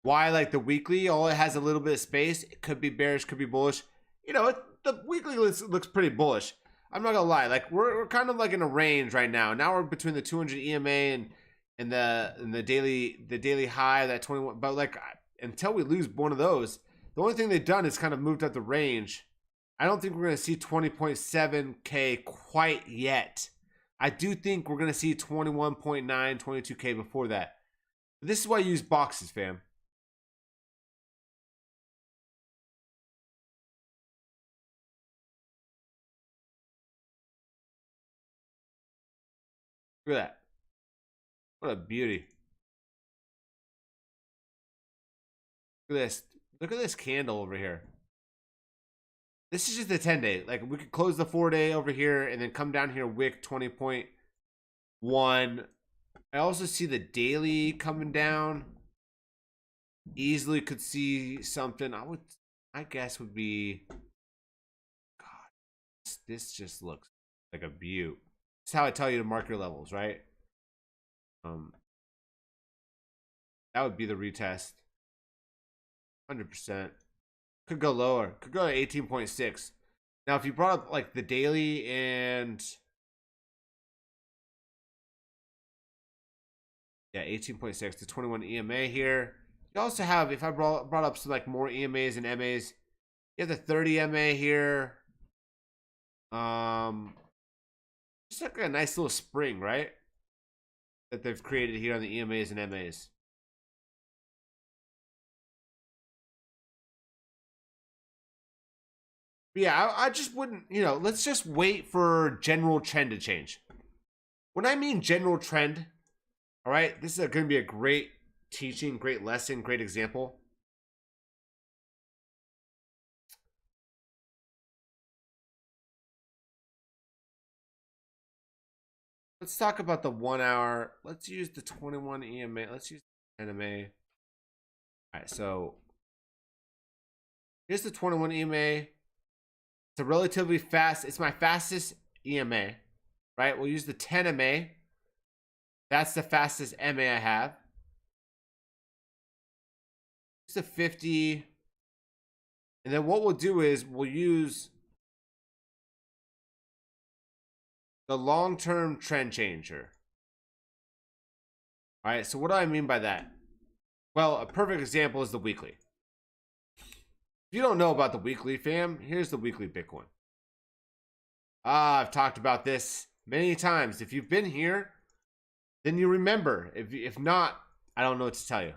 Why, like, the weekly, all it has a little bit of space. It could be bearish, could be bullish. You know, the weekly looks pretty bullish. I'm not gonna lie. Like, we're kind of like in a range right now. Now we're between the 200 EMA and the daily high, that 21. But like, until we lose one of those, the only thing they've done is kind of moved up the range. I don't think we're gonna see 20.7K quite yet. I do think we're gonna see 21.9, 22K before that. But this is why I use boxes, fam. Look at that. What a beauty. Look at this. Look at this candle over here. This is just the 10-day. Like, we could close the 4-day over here and then come down here, wick 20.1. I also see the daily coming down. Easily could see something. I guess would be, God, this just looks like a beaut. That's how I tell you to mark your levels, right? That would be the retest. 100%. Could go lower. Could go to 18.6. Now, if you brought up like the daily and yeah, 18.6 to 21 EMA here. You also have, if I brought up some like more EMAs and MAs, you have the 30 MA here. Just like a nice little spring, right? That they've created here on the EMAs and MAs. But yeah, I just wouldn't, you know, let's just wait for general trend to change. When I mean general trend, all right, this is going to be a great teaching, great lesson, great example. Let's talk about the 1 hour. Let's use the 21 EMA. Let's use the 10 MA. All right, so here's the 21 EMA. It's a relatively fast, it's my fastest EMA, right? We'll use the 10 MA. That's the fastest MA I have. It's a 50. And then what we'll do is we'll use the long-term trend changer. All right, so what do I mean by that? Well, a perfect example is the weekly. If you don't know about the weekly, fam, here's the weekly Bitcoin. I've talked about this many times. If you've been here, then you remember. If not, I don't know what to tell you.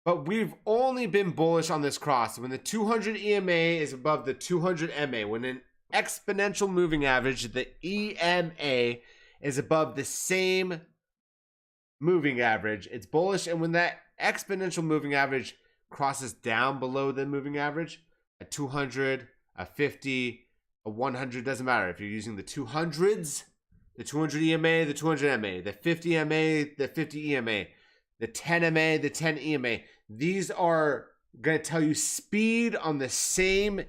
But we've only been bullish on this cross when the 200 EMA is above the 200 MA. When an exponential moving average, the EMA, is above the same moving average, it's bullish. And when that exponential moving average crosses down below the moving average, a 200, a 50, a 100, doesn't matter. If you're using the 200s, the 200 EMA, the 200 MA, the 50 MA, the 50 EMA, the 10 MA, the 10 EMA. These are going to tell you speed on the same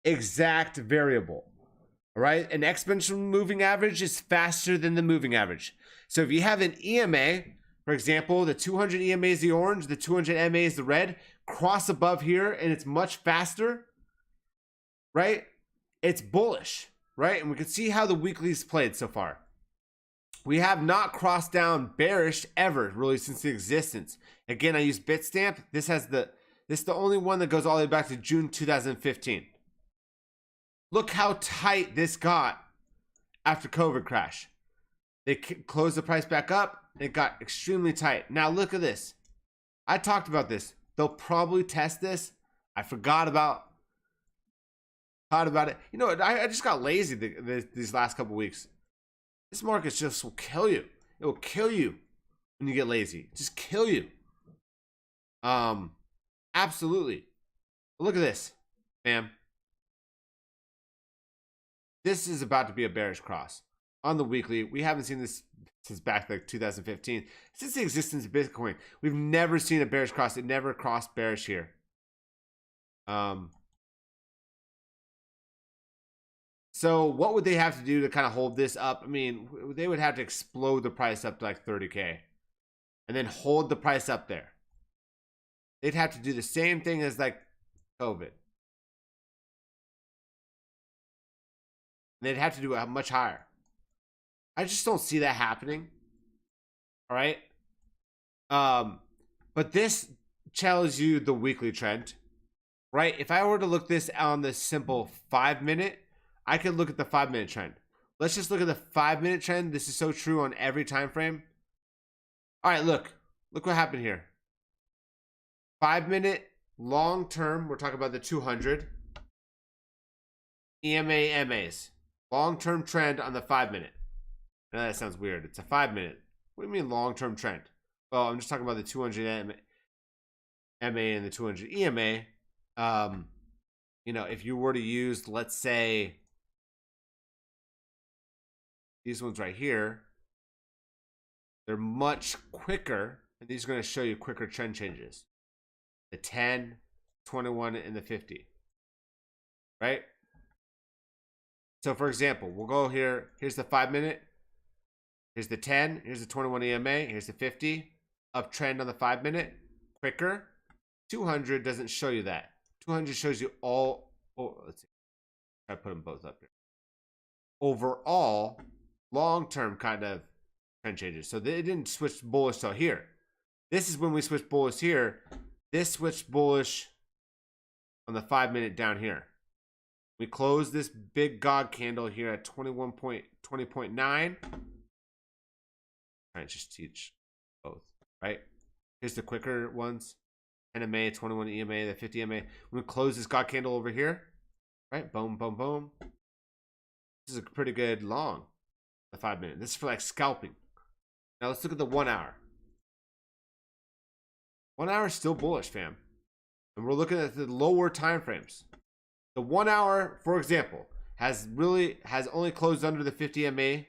exact variable. All right, an exponential moving average is faster than the moving average. So if you have an EMA, for example, the 200 EMA is the orange, the 200 MA is the red, cross above here and it's much faster, right? It's bullish, right? And we can see how the weekly's played so far. We have not crossed down bearish ever, really, since the existence. Again, I use Bitstamp. This is the only one that goes all the way back to June 2015. Look how tight this got after COVID crash. They closed the price back up. It got extremely tight. Now look at this. I talked about this. They'll probably test this. I forgot about it. You know, I just got lazy these last couple weeks. This market just will kill you. It will kill you when you get lazy. Just kill you. Absolutely. Look at this, fam. This is about to be a bearish cross on the weekly. We haven't seen this since back like 2015. Since the existence of Bitcoin, we've never seen a bearish cross. It never crossed bearish here. So what would they have to do to kind of hold this up? I mean, they would have to explode the price up to like 30K and then hold the price up there. They'd have to do the same thing as like COVID. They'd have to do it much higher. I just don't see that happening. All right. But this tells you the weekly trend, right? If I were to look this on the simple 5-minute, I could look at the 5-minute trend. Let's just look at the 5-minute trend. This is so true on every time frame. All right, look what happened here. 5-minute long term. We're talking about the 200 EMA MAs. Long-term trend on the 5-minute. Now that sounds weird. It's a 5-minute. What do you mean long-term trend? Well, I'm just talking about the 200 MA and the 200 EMA. You know, if you were to use, let's say, these ones right here, they're much quicker, and these are going to show you quicker trend changes. The 10, 21, and the 50. Right? So for example, we'll go here. Here's the 5-minute. Here's the 10. Here's the 21 EMA. Here's the 50. Uptrend on the 5-minute. Quicker. 200 doesn't show you that. 200 shows you all. Oh, let's see. I put them both up here. Overall, long-term kind of trend changes. So they didn't switch bullish till here. This is when we switched bullish here. This switched bullish on the 5-minute down here. We closed this big God candle here at 20.9. Trying to just teach both, right? Here's the quicker ones. 10 MA, 21 EMA, the 50 MA. We close this God candle over here, right? Boom, boom, boom. This is a pretty good long, the 5-minute. This is for like scalping. Now let's look at the 1 hour. 1 hour is still bullish, fam. And we're looking at the lower time frames. The 1 hour, for example, has only closed under the 50 MA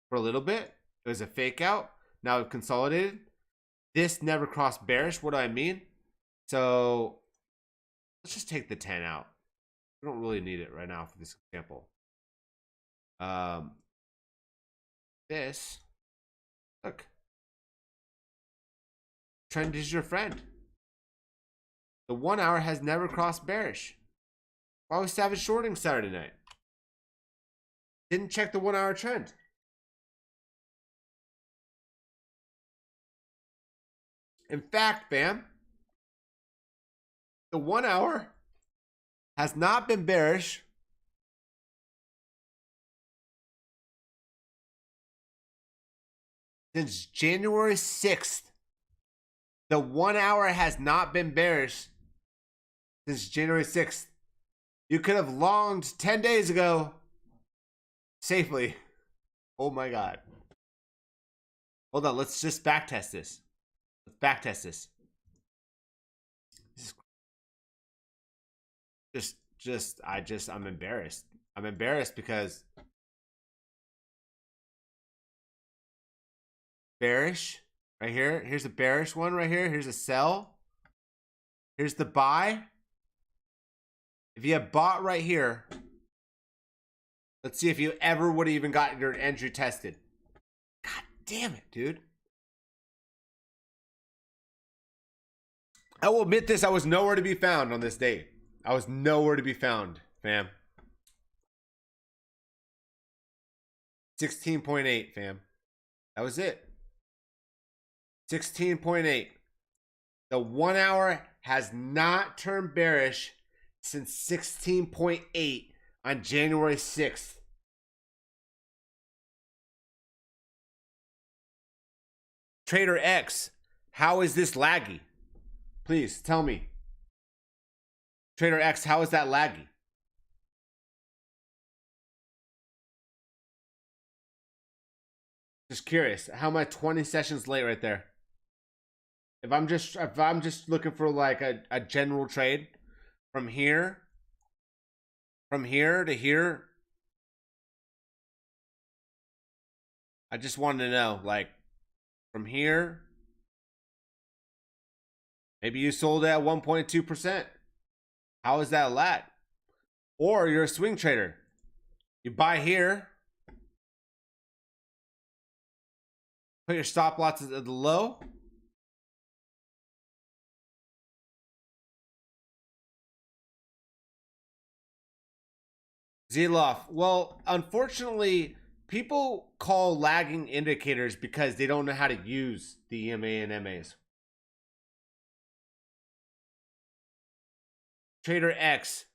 for a little bit. It was a fake out. Now it consolidated. This never crossed bearish. What do I mean? So let's just take the 10 out. We don't really need it right now for this example. This, look, trend is your friend. The 1 hour has never crossed bearish. Why was Savage shorting Saturday night? Didn't check the 1 hour trend. In fact, fam, the 1 hour has not been bearish since January 6th. The 1 hour has not been bearish since January 6th. You could have longed 10 days ago safely. Oh my God. Hold on, let's just backtest this. Let's backtest this. I'm embarrassed. I'm embarrassed because bearish Right here. Here's a bearish one right here. Here's a sell. Here's the buy. If you have bought right here, let's see if you ever would have even got your entry tested. God damn it, dude. I will admit this, I was nowhere to be found on this day. I was nowhere to be found, fam. 16.8, fam. That was it. 16.8. The 1 hour has not turned bearish since 16.8 on January 6th. Trader X, how is this laggy? Please tell me. Trader X, how is that laggy? Just curious. How am I 20 sessions late right there? If I'm just looking for like a general trade from here to here, I just wanted to know, like, from here, maybe you sold at 1.2%. How is that a lag? Or you're a swing trader. You buy here, put your stop loss at the low. Zeloff. Well, unfortunately, people call lagging indicators because they don't know how to use the EMA and MAs. Trader X,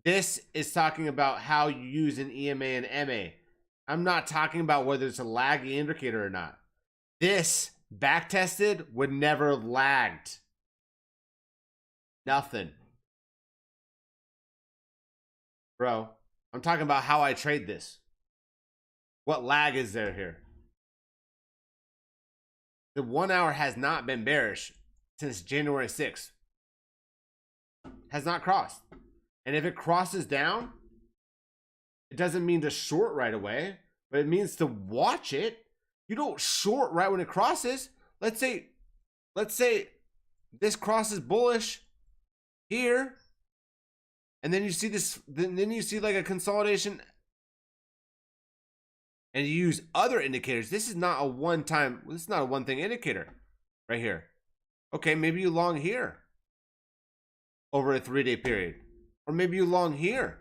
this is talking about how you use an EMA and MA. I'm not talking about whether it's a lagging indicator or not. This, back tested, would never have lagged. Nothing. Bro, I'm talking about how I trade this. What lag is there here? The 1 hour has not been bearish since January 6th. Has not crossed. And if it crosses down, it doesn't mean to short right away, but it means to watch it. You don't short right when it crosses. Let's say this crosses bullish here, and then you see this, then you see like a consolidation, and you use other indicators. This is not a one-time, this is not a one-thing indicator right here. Okay, maybe you long here over a 3-day period, or maybe you long here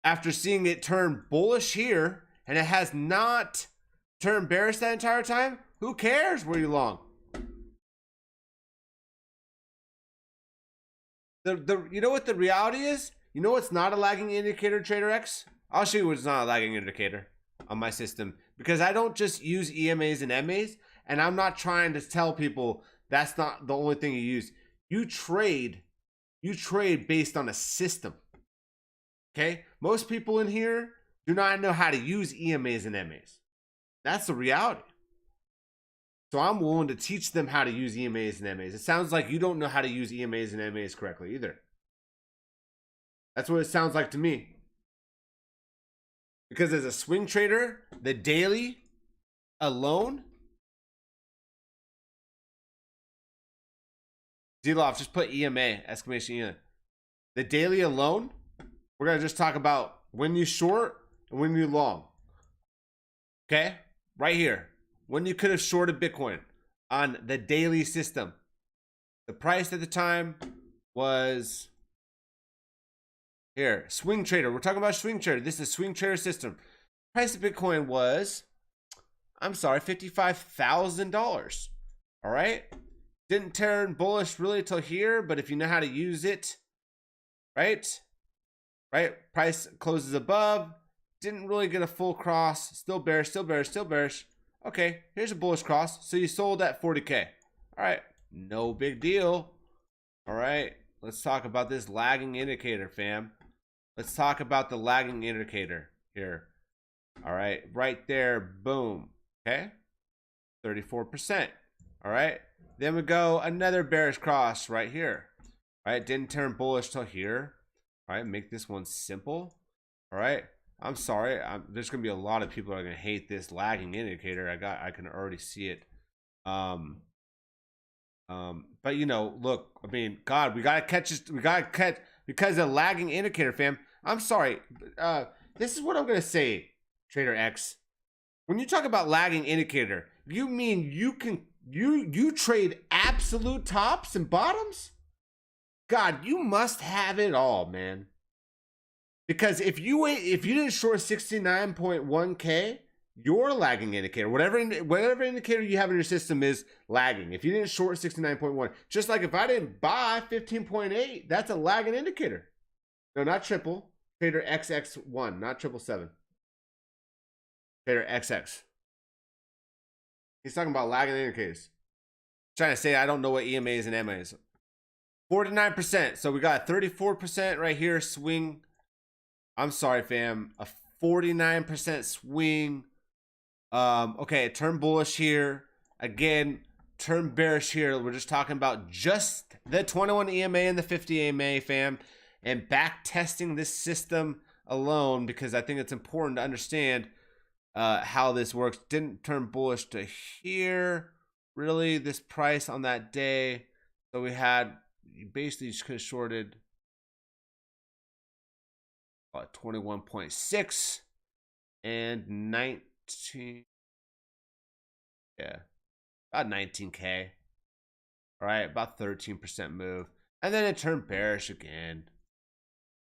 after seeing it turn bullish here, and it has not turned bearish that entire time. Who cares where you long? You know what the reality is? You know what's not a lagging indicator, Trader X? I'll show you what's not a lagging indicator on my system, because I don't just use EMAs and MAs, and I'm not trying to tell people that's not the only thing you use. You trade based on a system. Okay? Most people in here do not know how to use EMAs and MAs. That's the reality. So I'm willing to teach them how to use EMAs and MAs. It sounds like you don't know how to use EMAs and MAs correctly either. That's what it sounds like to me. Because as a swing trader, the daily alone, Zeloff, just put EMA, exclamation EMA. The daily alone, we're going to just talk about when you short and when you long. Okay? Right here. When you could have shorted Bitcoin on the daily system. The price at the time was here. Swing trader. We're talking about swing trader. This is a swing trader system. Price of Bitcoin was, I'm sorry, $55,000. All right? Didn't turn bullish really till here, but if you know how to use it, right? Price closes above. Didn't really get a full cross. Still bearish, still bearish, still bearish. Okay, here's a bullish cross. So you sold at 40K. All right, no big deal. All right, let's talk about this lagging indicator, fam. Let's talk about the lagging indicator here. All right, right there, boom. Okay, 34%. All right, then we go another bearish cross right here. All right, didn't turn bullish till here. All right, make this one simple. All right. I'm sorry. There's gonna be a lot of people that are gonna hate this lagging indicator. I can already see it. Um, but you know, look, I mean, God, we gotta catch this. We gotta catch because of lagging indicator, fam. I'm sorry. This is what I'm gonna say, Trader X. When you talk about lagging indicator, you mean you trade absolute tops and bottoms? God, you must have it all, man. Because if you didn't short 69.1K, your lagging indicator, whatever indicator you have in your system is lagging. If you didn't short 69.1, just like if I didn't buy 15.8, that's a lagging indicator. No, not triple. Trader XX1, not 777. Trader XX. He's talking about lagging indicators. Trying to say I don't know what EMAs and MAs. 49%. So we got 34% right here swing. I'm sorry, fam. A 49% swing. Okay, turn bullish here. Again, turn bearish here. We're just talking about just the 21 EMA and the 50 EMA, fam. And back testing this system alone because I think it's important to understand how this works. Didn't turn bullish to here. Really, this price on that day. So we had, you basically just could have shorted 21.6 and 19. Yeah, about 19K. All right, about 13% move. And then it turned bearish again.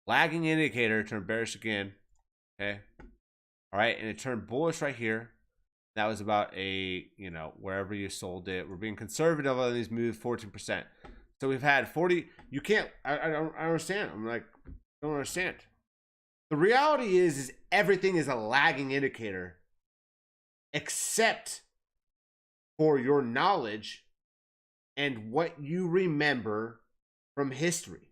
Lagging indicator turned bearish again. Okay. All right, and it turned bullish right here. That was about a, you know, wherever you sold it. We're being conservative on these moves, 14%. So we've had 40. You can't, I don't understand. I'm like, I don't understand. The reality is everything is a lagging indicator except for your knowledge and what you remember from history.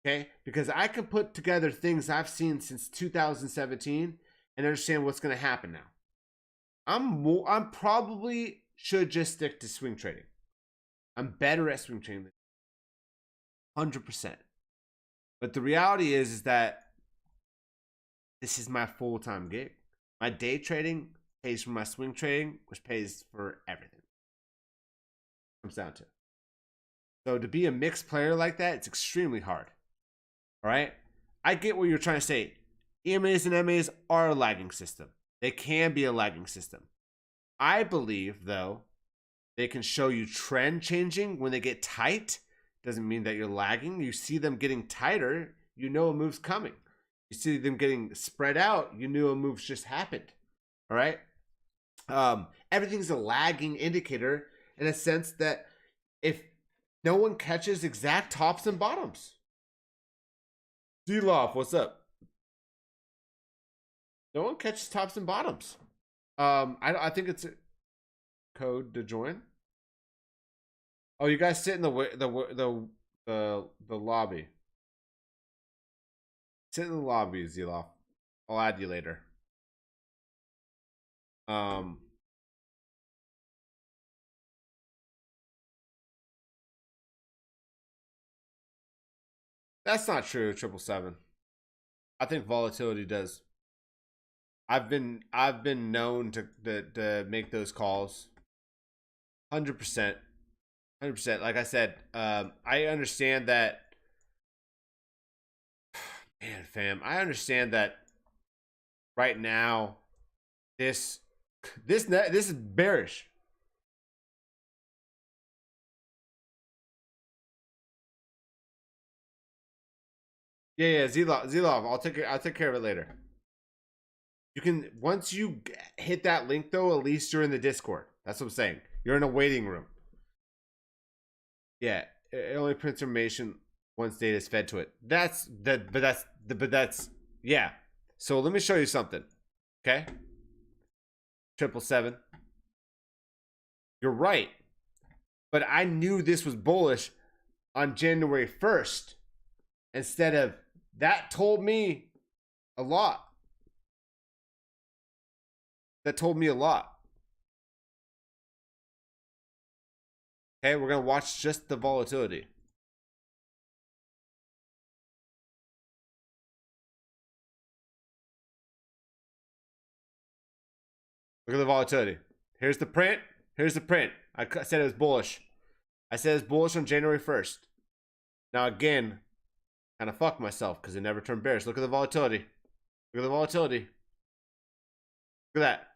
Okay? Because I can put together things I've seen since 2017 and understand what's going to happen now. I'm probably should just stick to swing trading. I'm better at swing trading than 100%. But the reality is that this is my full-time gig. My day trading pays for my swing trading, which pays for everything. Comes down to. So to be a mixed player like that, it's extremely hard. All right? I get what you're trying to say. EMAs and MAs are a lagging system. They can be a lagging system. I believe, though, they can show you trend changing when they get tight. Doesn't mean that you're lagging. You see them getting tighter, you know a move's coming. You see them getting spread out, you knew a move's just happened. All right? Everything's a lagging indicator in a sense that if no one catches exact tops and bottoms. D-Loft, what's up? No one catches tops and bottoms. I think it's a code to join. Oh, you guys sit in the lobby. Sit in the lobby, Zilov. I'll add you later. That's not true, 777. I think volatility does. I've been known to make those calls. 100%. 100%. Like I said, I understand that. Man, fam, I understand that right now this is bearish. Yeah, Zilov. I'll take care of it later. You can, once you hit that link though, at least you're in the Discord. That's what I'm saying. You're in a waiting room. Yeah, it only prints information once data is fed to it. That's yeah. So let me show you something. Okay? 777. You're right. But I knew this was bullish on January 1st instead of that told me a lot. That told me a lot. Okay, we're going to watch just the volatility. Look at the volatility. Here's the print. Here's the print. I said it was bullish. I said it's bullish on January 1st. Now again, kind of fucked myself because it never turned bearish. Look at the volatility. Look at the volatility. Look at that.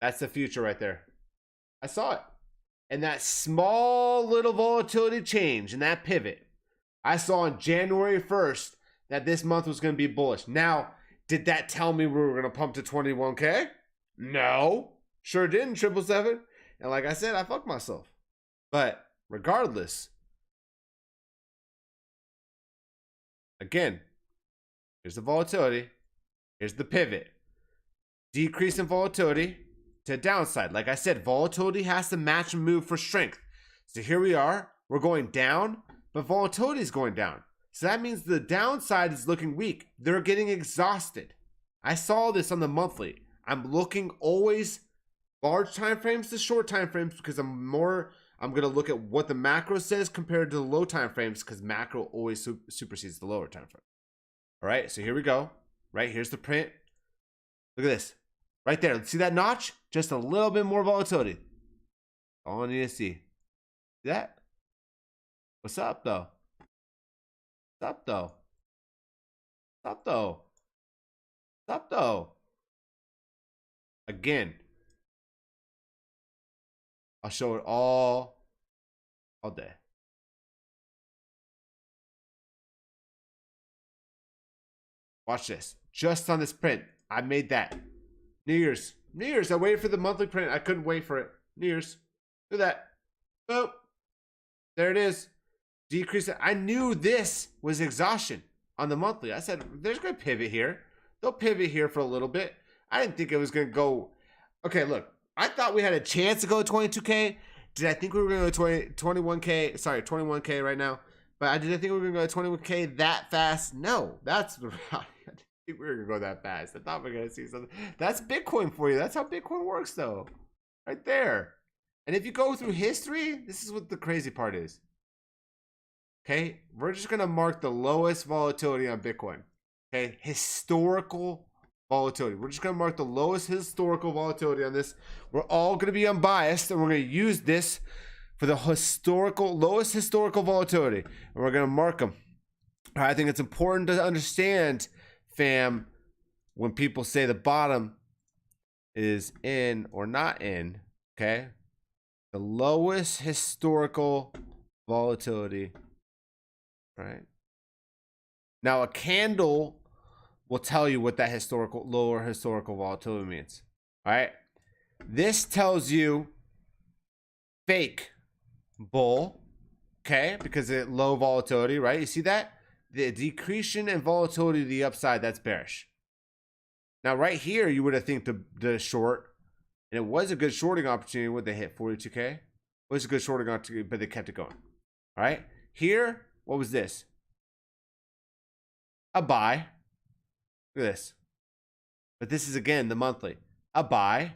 That's the future right there. I saw it. And that small little volatility change and that pivot, I saw on January 1st that this month was going to be bullish. Now, did that tell me we were going to pump to 21K? No. Sure didn't, 777. And like I said, I fucked myself. But regardless, again, here's the volatility. Here's the pivot. Decrease in volatility to downside. Like I said, volatility has to match and move for strength. So here we are. We're going down, but volatility is going down. So that means the downside is looking weak. They're getting exhausted. I saw this on the monthly. I'm looking always large time frames to short time frames because I'm going to look at what the macro says compared to the low time frames because macro always supersedes the lower time frame. All right, so here we go. Right, here's the print. Look at this. Right there. See that notch? Just a little bit more volatility. All I need to see. See that? What's up, though? What's up, though? What's up, though? What's up, though? Again, I'll show it all day. Watch this. Just on this print, I made that. New Year's. I waited for the monthly print. I couldn't wait for it. New Year's. Look at that. Boop. There it is. Decrease it. I knew this was exhaustion on the monthly. I said, there's going to pivot here. They'll pivot here for a little bit. I didn't think it was going to go. Okay, look. I thought we had a chance to go 22K. Did I think we were going to go 21K? Sorry, 21K right now. But did I think we were going to go 21K that fast? No. That's the reality. We were gonna go that fast. I thought we were gonna see something. That's Bitcoin for you. That's how Bitcoin works, though, right there. And if you go through history, this is what the crazy part is. Okay, we're just gonna mark the lowest volatility on Bitcoin. Okay, historical volatility. We're just gonna mark the lowest historical volatility on this. We're all gonna be unbiased, and we're gonna use this for the lowest historical volatility, and we're gonna mark them. I think it's important to understand, fam, when people say the bottom is in or not in, okay? The lowest historical volatility, right? Now, a candle will tell you what that lower historical volatility means, all right? This tells you fake bull, okay? Because it low volatility, right? You see that? The decretion in volatility to the upside, that's bearish. Now, right here, you would have think the short, and it was a good shorting opportunity when they hit 42K. It was a good shorting opportunity, but they kept it going. All right. Here, what was this? A buy. Look at this. But this is, again, the monthly. A buy.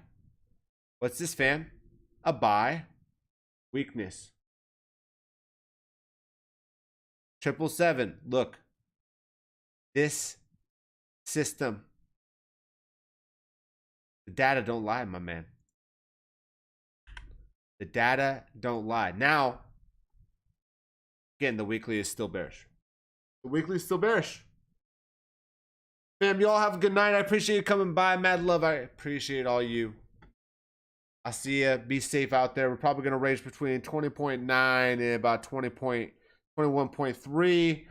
What's this, fam? A buy. Weakness. 777. Look. This system. The data don't lie, my man. The data don't lie. Now, again, the weekly is still bearish. The weekly is still bearish. Fam, y'all have a good night. I appreciate you coming by. Mad love. I appreciate all you. I'll see you. Be safe out there. We're probably going to range between 20.9 and about 21.3.